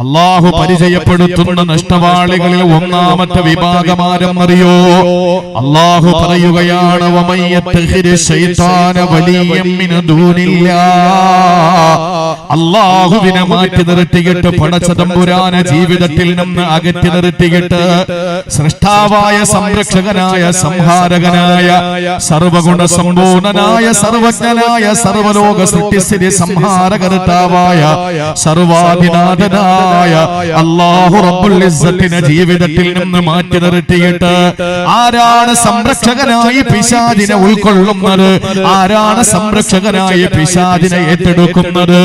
അല്ലാഹു പരിചയപ്പെടുത്തുന്ന നഷ്ടവാളികളിൽ ഒന്നാമത്തെ വിഭാഗമാരം അറിയോ? അല്ലാഹു പറയുകയാണ്, വമയ്യത്തഖിദ് ശൈത്താന വലിയ്യൻ മിൻ ദൂനില്ലാഹ്. അല്ലാഹുവിനെ മാറ്റി നിർത്തിയിട്ട് പടച്ചതമ്പുരാനെ ജീവിതത്തിൽ നിന്ന് അകറ്റി നിർത്തിയിട്ട് സൃഷ്ടാവായ സംരക്ഷകനായ സംഹാരകനായ സർവഗുണ സമ്പൂർണനായ സർവജ്ഞനായ സർവലോക സൃഷ്ടിസ്ഥിതി സംഹാരകർത്താവായ സർവാധിനാഥനായ അല്ലാഹു റബ്ബുൽ ഇസ്സത്തിനെ ജീവിതത്തിൽ നിന്ന് മാറ്റി നിർത്തിയിട്ട് ആരാണ് സംരക്ഷകനായി പിശാചിനെ ഉൾക്കൊള്ളുന്നത്? ആരാണ് സംരക്ഷകനായി പിശാചിനെ ഏറ്റെടുക്കുന്നത്?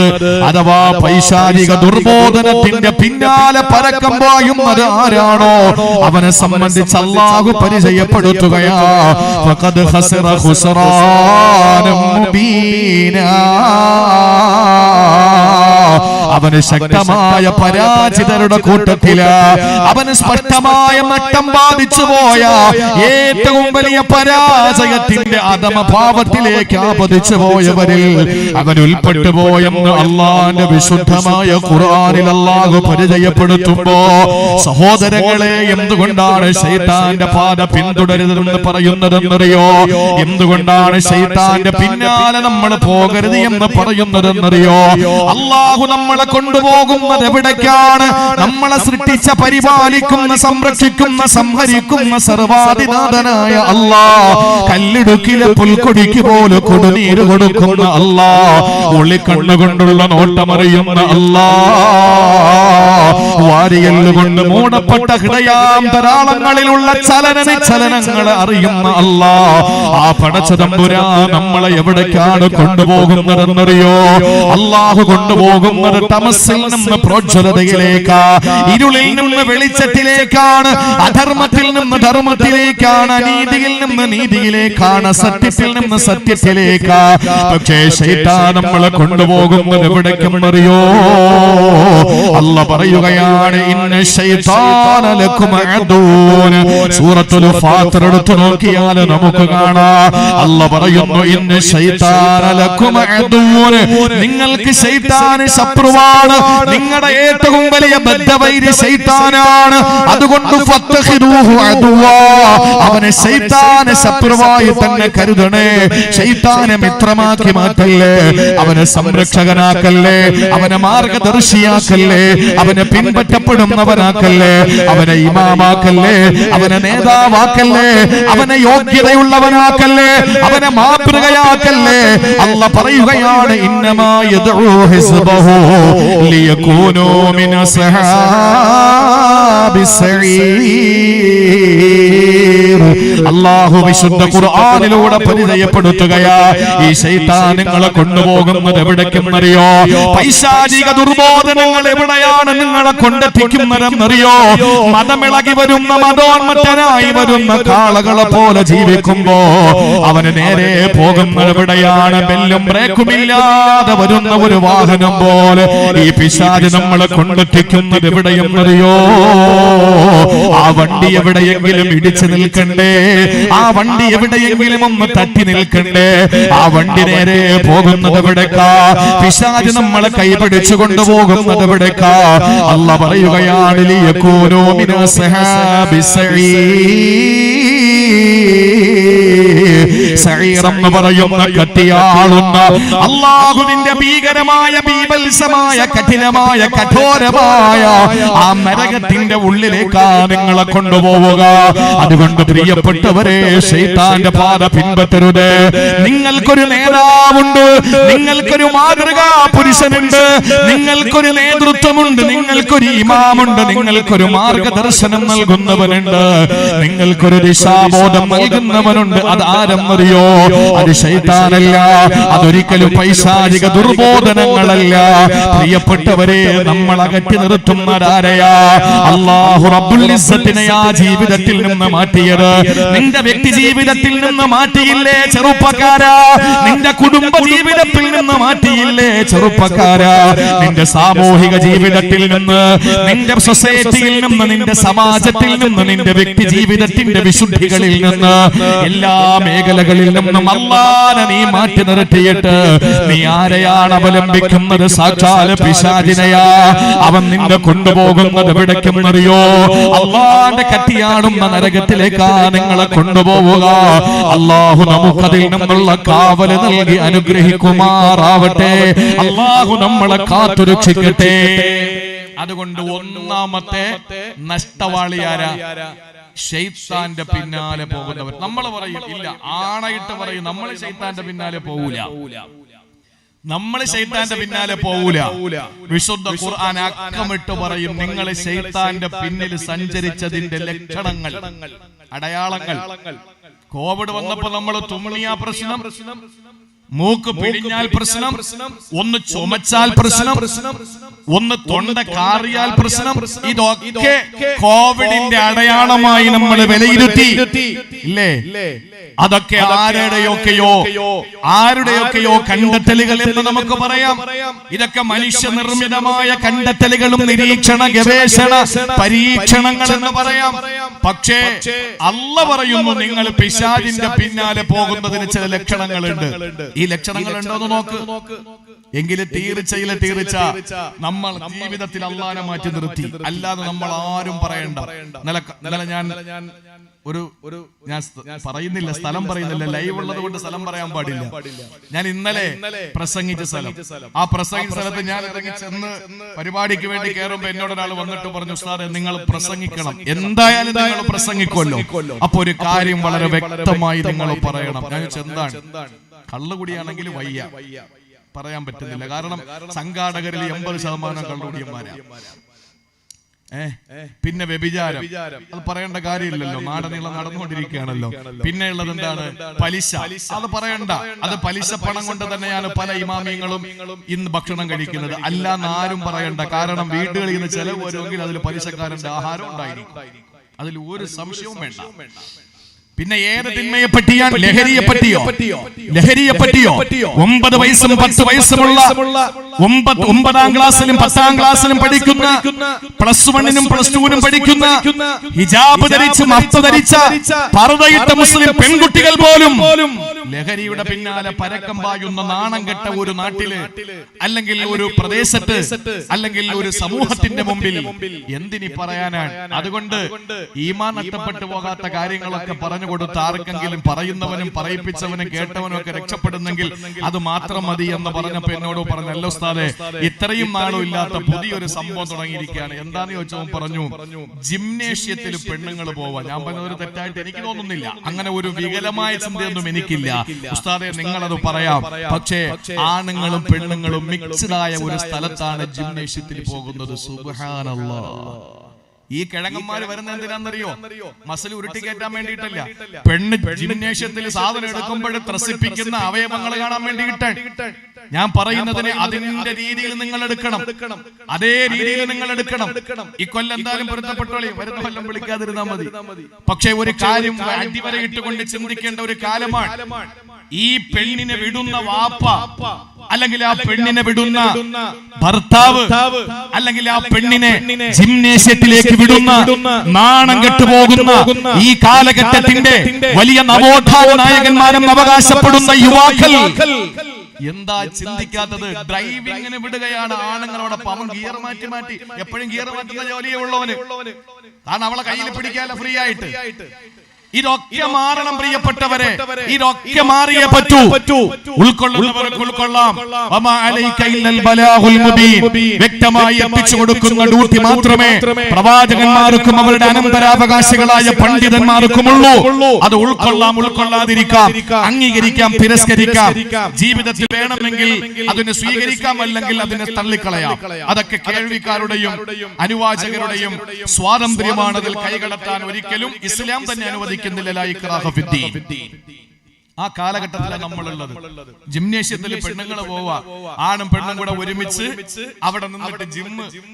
അഥവാ പൈശാചിക ദുർബോധനത്തിന്റെ പിന്നാലെ പരക്കം പായുന്നത് ആരാണോ അവനെ സംബന്ധിച്ച് അല്ലാഹു പരിചയപ്പെടുത്തുകയാ, ഫഖദ് ഖസറ ഖുസ്റാനം മുബീനാ. അവന് ശക്തമായ പരാജിതരുടെ കൂട്ടത്തില്, അവന് സ്പഷ്ടമായ നഷ്ടം ബാധിച്ചു പോയ ഏറ്റവും വലിയ പരാജയത്തിന്റെ അധമഭാവത്തിലേക്ക് ആപതിച്ചു പോയവരിൽ അവൻ ഉൾപ്പെട്ടു പോയെന്ന് അള്ളാന്റെ വിശുദ്ധമായ ഖുർആനിൽ അല്ലാഹു പരിചയപ്പെടുത്തുമ്പോ, സഹോദരങ്ങളെ, എന്തുകൊണ്ടാണ് ശൈത്താന്റെ പാത പിന്തുടരുതെന്ന് പറയുന്നതെന്നറിയോ? എന്തുകൊണ്ടാണ് ശൈത്താന്റെ പിന്നാലെ നമ്മൾ പോകരുത് എന്ന് പറയുന്നതെന്നറിയോ? അല്ലാഹു നമ്മളെ കൊണ്ടുപോകുന്നത് എവിടേക്കാണ്? നമ്മളെ സൃഷ്ടിച്ച, പരിപാലിക്കുന്ന, സംരക്ഷിക്കുന്ന, സംഹരിക്കുന്ന സർവാധിനാഥനായ അല്ലാഹ്, കല്ലിടുക്കിലെ പുൽക്കൊടിക്ക് പോലെ കൊടുനീര് കൊടുക്കുന്ന അല്ലാഹ്, ഒളിക്കണ്ണുകൊണ്ടുള്ള നോട്ടമറിയുന്ന അല്ലാഹ്, വാരിയല്ലുകൊണ്ട് മൂടപ്പെട്ട ഹൃദയാന്തരാളങ്ങളിലുള്ള ചലനങ്ങൾ അറിയുന്ന അല്ലാഹ്, ആ പടച്ചതമ്പുരാൻ നമ്മളെ എവിടേക്കാണ് കൊണ്ടുപോകുന്നതെന്നറിയോ? അല്ലാഹു കൊണ്ടുപോകുന്നത് തമസ്സിൽ നിന്ന് പ്രോജ്വലതയിലേക്ക്, ഇരുളിൽ നിന്ന് വെളിച്ചത്തിലേക്കാണ്, അധർമ്മത്തിൽ നിന്ന് ധർമ്മത്തിലേക്കാണ്, അനീതിയിൽ നിന്ന് നീതിയിലേക്കാണ്, സത്യത്തിൽ നിന്ന് സത്യത്തിലേക്ക്. പക്ഷേ ശൈത്താൻ നമ്മളെ കൊണ്ടുപോകുന്നത് എവിടേക്കെന്നറിയോ? അല്ലാഹു പറയുകയാണ്, ഇന്ന ശൈത്താന ലക്കും അദൂൻ. സൂറത്തുൽ ഫാത്തിർ എടുത്തു നോക്കിയാൽ നമുക്ക് കാണാം, അല്ലാഹു പറയുന്നു, ഇന്ന ശൈത്താന ലക്കും അദൂൻ. നിങ്ങൾക്ക് ശൈത്താൻ ശത്രുവാണ്, നിങ്ങളുടെ ഏറ്റവും വലിയ ബദ്ധവൈരി ശൈത്താനാണ്. അതുകൊണ്ട് ഫത്തഖിദൂഹു അദുവാ, അവനെ ശൈത്താനെ ശത്രുവായി തന്നെ കരുതണേ. ശൈത്താനെ മിത്രമാക്കി മാറ്റല്ലേ, അവനെ സംരക്ഷകനാക്കല്ലേ, അവനെ മാർഗദർശിയാക്കല്ലേ, അവനെ പിൻപറ്റപ്പെടുന്നവനാക്കല്ലേ, അവനെ ഇമാമാക്കല്ലേ, അവനെ നേതാവാക്കല്ലേ, അവനെ യോഗ്യതയുള്ളവനാക്കല്ലേ, അവനെ മാതൃകയാക്കല്ലേ. അല്ലാഹു പറയുകയാണ്, ഇന്നമാ യദ്ഉ ഹിസ്ബഹു ലിയകൂനൂ മിൻ അസ്ഹാബിസ് സഈർ. അല്ലാഹു വിശുദ്ധ ഖുർആനിലൂടെ പരിചയപ്പെടുത്തുകയാ, ഈ ശൈത്താൻ നിങ്ങളെ കൊണ്ടുപോകുന്നത് എവിടേക്കെന്നറിയോ? പൈശാചിക ദുർബോധനങ്ങൾ എവിടെയാണ് നിങ്ങളെ കൊണ്ടെത്തിക്കുന്നതെന്നറിയോ? മതമിളകി വരുന്ന, മതോന്മത്തനായി വരുന്ന കാളകളെ പോലെ ജീവിക്കുമ്പോ അവന് നേരെ പോകുന്നത് എവിടെയാണ്? ബെല്ലും ബ്രേക്കുമില്ലാതെ വരുന്ന ഒരു വാഹനം പോലെ ഈ പിശാച് നമ്മളെ കൊണ്ടെത്തിക്കുന്നത് എവിടെയെന്നറിയോ? ആ വണ്ടി എവിടെയെങ്കിലും ഇടിച്ചു നിൽക്കണ്ടേ, ആ വണ്ടി എവിടെയെങ്കിലും ഒന്ന് തട്ടി നിൽക്കണ്ടേ, ആ വണ്ടി നേരെ പോകുന്നത് എവിടേക്കാ? പിശാച് നമ്മളെ കൈപിടിച്ചു കൊണ്ടുപോകുന്നത് എവിടേക്കാ? അല്ലാഹു പറയുകയാണ്, ലിയകൂനൂ മിൻ അസ്ഹാബിസ് സഈർ എന്ന് പറയുന്ന കത്തിയാളുന്ന അല്ലാഹുവിന്റെ ഭീകരമായ, ബീഭത്സമായ, കഠിനമായ, കഠോരമായ ആ നരകത്തിന്റെ ഉള്ളിലേക്കാ നിങ്ങളെ കൊണ്ടുപോവുക. അതുകൊണ്ട് പ്രിയപ്പെട്ടവരെ, ശൈത്താന്റെ പാത പിൻപറ്റരുത്. നിങ്ങൾക്കൊരു നേതാവുണ്ട്, നിങ്ങൾക്കൊരു മാതൃകാ പുരുഷനുണ്ട്, നിങ്ങൾക്കൊരു നേതൃത്വമുണ്ട്, നിങ്ങൾക്കൊരു ഇമാമുണ്ട്, നിങ്ങൾക്കൊരു മാർഗദർശനം നൽകുന്നവനുണ്ട്, നിങ്ങൾക്കൊരു ദിശാബോധം നൽകുന്നവനുണ്ട്. അത് ആരെന്നറിയോ? അത് ശൈത്താനല്ല, അതൊരിക്കലും പൈശാചിക ദുർബോധനങ്ങളല്ല. പ്രിയപ്പെട്ടവരെ, നമ്മൾ അകറ്റി നിർത്തുന്നതാരെയാ? അല്ലാഹു റബ്ബുൽ ഇസ്സത്തിനെ ആ ജീവിതത്തിൽ നിന്ന് മാറ്റിയത് നിന്റെ വ്യക്തി ജീവിതത്തിൽ നിന്ന് മാറ്റിയില്ലേ ചെറുപ്പക്കാരാ? നിന്റെ കുടുംബ ജീവിതത്തിൽ നിന്ന് മാറ്റിയില്ലേ ചെറുപ്പക്കാരാ? നിന്റെ സാമൂഹിക ജീവിതത്തിൽ നിന്ന്, നിന്റെ സൊസൈറ്റിയിൽ നിന്ന്, നിന്റെ സമാജത്തിൽ നിന്ന്, നിന്റെ വ്യക്തി ജീവിതത്തിന്റെ വിശുദ്ധികളിൽ നിന്ന്, എല്ലാ മേഖലകളിൽ മേഖലകളിൽ നിന്നും അല്ലാഹനെ നീ മാറ്റി നിർത്തിയിട്ട് നീ ആരെയാണ് അവലംബിക്കുന്നത്? സാക്ഷാൽ പിശാചിനെയാ. അവൻ നിന്നെ കൊണ്ടുപോകുന്നത് എവിടേക്കെന്നറിയോ? അല്ലാഹന്റെ കത്തിയാടുന്ന നരകത്തിലേക്കാ നിങ്ങളെ കൊണ്ടുപോവുക. അല്ലാഹു നമുക്കതിൽ നിന്നുള്ള കാവല് നൽകി അനുഗ്രഹിക്കുമാറാവട്ടെ. അല്ലാഹു നമ്മളെ കാത്തുരക്ഷിക്കട്ടെ. അതുകൊണ്ട് ഒന്നാമത്തെ നഷ്ടവാളിയാരാ? ശൈത്താന്റെ പിന്നാലെ പോകുന്നവർ. നമ്മൾ പറയും ഇല്ല, ആണയിട്ട് പറയും നമ്മൾ ശൈത്താന്റെ പിന്നാലെ പോകൂല, നമ്മൾ ശൈത്താന്റെ പിന്നാലെ പോകൂല. വിശുദ്ധ ഖുർആൻ അക്കമിട്ട് പറയും നിങ്ങൾ ശൈത്താന്റെ പിന്നിൽ സഞ്ചരിച്ചതിന്റെ ലക്ഷണങ്ങൾ, അടയാളങ്ങൾ. കോവിഡ് വന്നപ്പോ നമ്മൾ തുമ്മിയ പ്രശ്നം, മൂക്ക് പിടിഞ്ഞാൽ പ്രശ്നം, ഒന്ന് ചുമച്ചാൽ പ്രശ്നം, ഒന്ന് തൊണ്ട കാറിയാൽ പ്രശ്നം. ഇതൊക്കെ കോവിഡിന്റെ അടയാളമായി നമ്മൾ വിലയിരുത്തി ഇല്ലേ? അതൊക്കെ ആരുടെയൊക്കെയോ കണ്ടെത്തലുകൾ എന്ന് നമുക്ക് പറയാം. ഇതൊക്കെ മനുഷ്യനിർമ്മിതമായ കണ്ടെത്തലുകളും നിരീക്ഷണ ഗവേഷണ പരീക്ഷണങ്ങൾ എന്ന് പറയാം. പക്ഷേ അല്ലാഹു പറയുന്നു നിങ്ങൾ പിശാചിന്റെ പിന്നാലെ പോകുന്നതിന് ചില ലക്ഷണങ്ങളുണ്ട്. ഈ ലക്ഷണങ്ങൾ ഉണ്ടോന്ന് നോക്ക്. എങ്കിലും തീർച്ച നമ്മൾ ജീവിതത്തിൽ അല്ലാഹനെ മാറ്റി നിർത്തി. അല്ലാതെ നമ്മൾ ആരും പറയണ്ട. ഇന്നലെ ഞാൻ പറയുന്നില്ല, സ്ഥലം പറയുന്നില്ല, ലൈവ് ഉള്ളത് കൊണ്ട് സ്ഥലം പറയാൻ പാടില്ല. ഞാൻ ഇന്നലെ പ്രസംഗിച്ച സ്ഥലം, ആ പ്രസംഗിച്ച സ്ഥലത്ത് ഞാൻ ഇറങ്ങി ചെന്ന് പരിപാടിക്ക് വേണ്ടി കയറുമ്പോ എന്നോട് ഒരാൾ വന്നിട്ട് പറഞ്ഞു, ഉസ്താദേ നിങ്ങൾ പ്രസംഗിക്കണം, എന്തായാലും നിങ്ങൾ പ്രസംഗിക്കുമല്ലോ, അപ്പൊ ഒരു കാര്യം വളരെ വ്യക്തമായി നിങ്ങൾ പറയണം. ഞാൻ എന്താണ്? കള്ളുകുടിയാണെങ്കിൽ വയ്യ, പറയാൻ പറ്റുന്നില്ല. കാരണം സംഘാടകരിൽ 80% കള്ളുകുടിയന്മാരാ. പിന്നെ വ്യഭിചാരം, അത് പറയേണ്ട കാര്യമില്ലല്ലോ, നാടനീളം നടന്നുകൊണ്ടിരിക്കുകയാണല്ലോ. പിന്നെ ഉള്ളത് എന്താണ്? പലിശ. അത് പറയണ്ട. അത് പലിശ പണം കൊണ്ട് തന്നെയാണ് പല ഇമാമിയങ്ങളും ഇന്ന് ഭക്ഷണം കഴിക്കുന്നത്. അല്ലാന്ന് ആരും പറയണ്ട. കാരണം വീടുകളിൽ നിന്ന് ചെലവ് വരുമെങ്കിൽ അതിൽ പലിശക്കാരന്റെ ആഹാരം ഉണ്ടായിരിക്കും, അതിൽ ഒരു സംശയവും വേണ്ട. പിന്നെ ഏത് തിന്മയെ പറ്റിയാണ്? ലഹരിയെ പറ്റിയോ? 9 വയസ്സും 10 വയസ്സുമുള്ള 9ാം ക്ലാസ്സിലും 10ാം ക്ലാസ്സിലും പഠിക്കുന്ന, +1നും +2നും പഠിക്കുന്ന, ഹിജാബ് ധരിച്ച് മഫ്ത ധരിച്ച പർദയിട്ട മുസ്ലിം പെൺകുട്ടികൾ പോലും ലഹരിയുടെ പിന്നാലെ പരക്കം പായുന്ന നാണം കെട്ട ഒരു നാട്ടില്, അല്ലെങ്കിൽ ഒരു പ്രദേശത്ത്, അല്ലെങ്കിൽ ഒരു സമൂഹത്തിന്റെ മുമ്പിൽ എന്തിനി പറയാനാണ്? അതുകൊണ്ട് ഈമാൻ നഷ്ടപ്പെട്ടു പോകാത്ത കാര്യങ്ങളൊക്കെ പറഞ്ഞു കൊടുത്ത് ആർക്കെങ്കിലും പറയുന്നവനും പറയിപ്പിച്ചവനും കേട്ടവനും ഒക്കെ രക്ഷപ്പെടുന്നെങ്കിൽ അത് മാത്രം മതി എന്ന് പറഞ്ഞപ്പോ എന്നോട് പറഞ്ഞല്ലോ, ഉസ്താദേ ഇത്രയും നാളും ഇല്ലാത്ത പുതിയൊരു സംഭവം തുടങ്ങിയിരിക്കുകയാണ്. എന്താന്ന് ചോദിച്ചവൻ പറഞ്ഞു, ജിംനേഷ്യത്തിൽ പെണ്ണുങ്ങൾ പോവാ. ഞാൻ പറഞ്ഞതൊരു തെറ്റായിട്ട് എനിക്ക് തോന്നുന്നില്ല. അങ്ങനെ ഒരു വികലമായ ചിന്തയൊന്നും എനിക്കില്ല. ഉസ്താദേ നിങ്ങളത് പറയാം, പക്ഷേ ആണുങ്ങളും പെണ്ണുങ്ങളും മിക്സ്ഡ് ആയ ഒരു സ്ഥലത്താണ് ജിംനേഷ്യത്തിൽ പോകുന്നത്. സുബ്ഹാനല്ലാഹ്. ഈ കിഴങ്ങന്മാര് വരുന്ന എന്തിനാണെന്നറിയോ? മസിൽ ഉരുട്ടിക്കയറ്റാൻ വേണ്ടിയിട്ടല്ല. പെണ്ണ് ജിംനേഷ്യത്തിൽ സാധനം എടുക്കുമ്പോൾ ത്രസിപ്പിക്കുന്ന അവയവങ്ങൾ കാണാൻ വേണ്ടിയിട്ടാണ്. ഞാൻ പറയുന്നതിന് അതിന്റെ രീതിയിൽ നിങ്ങൾ എടുക്കണം, അതേ രീതിയിൽ നിങ്ങൾ എടുക്കണം. ഈ കൊല്ലം എന്തായാലും പൊരുത്തപ്പെട്ടോളി, വരുന്ന കൊല്ലം വിളിക്കാതിരുന്നാൽ മതി. പക്ഷെ ഒരു കാര്യം അടിവരയിട്ടുകൊണ്ട് ചിന്തിക്കേണ്ട ഒരു കാലമാണ്. ഈ പെണ്ണിനെ വിടുന്ന വാപ്പ, അല്ലെങ്കിൽ ആ പെണ്ണിനെ വിടുന്ന ഭർത്താവ്, അല്ലെങ്കിൽ ആ പെണ്ണിനെ ജിംനേഷ്യത്തിലേക്ക് വിടുന്ന, നാണം കെട്ടുപോകുന്ന ഈ കാലഘട്ടത്തിന്റെ വലിയ നവോത്ഥാന നായകന്മാരും അവകാശപ്പെടുന്ന യുവാക്കൾ എന്താ ചിന്തിക്കാത്തത്? ഡ്രൈവിങ്ങിന് വിടുകയാണ് ആണുങ്ങളോടൊപ്പം. അവൻ ഗിയർ മാറ്റി എപ്പോഴും ഗിയർ മാറ്റുന്ന ജോലിയേ ഉള്ളവന്. കാരണം അവളെ കയ്യിൽ പിടിക്കാല്ല ഫ്രീ ആയിട്ട്. ഇതൊക്കെ മാറണം പ്രിയപ്പെട്ടവരെ, ഇതൊക്കെ മാറിയേ പറ്റൂ. ഉൾക്കൊള്ളുന്നവർക്ക് ഉൾക്കൊള്ളാം. വ്യക്തമായി എത്തിച്ചു കൊടുക്കുന്ന ഡ്യൂട്ടി മാത്രമേ പ്രവാചകന്മാർക്കും അവരുടെ അനന്തരാവകാശികളായ പണ്ഡിതന്മാർക്കുമുള്ളൂ. അത് ഉൾക്കൊള്ളാം, ഉൾക്കൊള്ളാതിരിക്കാം, അംഗീകരിക്കാം, തിരസ്കരിക്കാം. ജീവിതത്തിൽ വേണമെങ്കിൽ അതിനെ സ്വീകരിക്കാം, അല്ലെങ്കിൽ അതിനെ തള്ളിക്കളയാം. അതൊക്കെ കേൾവിക്കാരുടെയും അനുവാചകരുടെയും സ്വാതന്ത്ര്യമാണ്. അതിൽ കൈകടത്താൻ ഒരിക്കലും ഇസ്ലാം തന്നെ അനുവദിക്കും. ആ കാലഘട്ടത്തിലാണ് നമ്മളുള്ളത്. ജിംനേഷ്യത്തിൽ പെണ്ണുങ്ങൾ പോവാ, ആണും പെണ്ണും കൂടെ ഒരുമിച്ച് അവിടെ നിന്നിട്ട്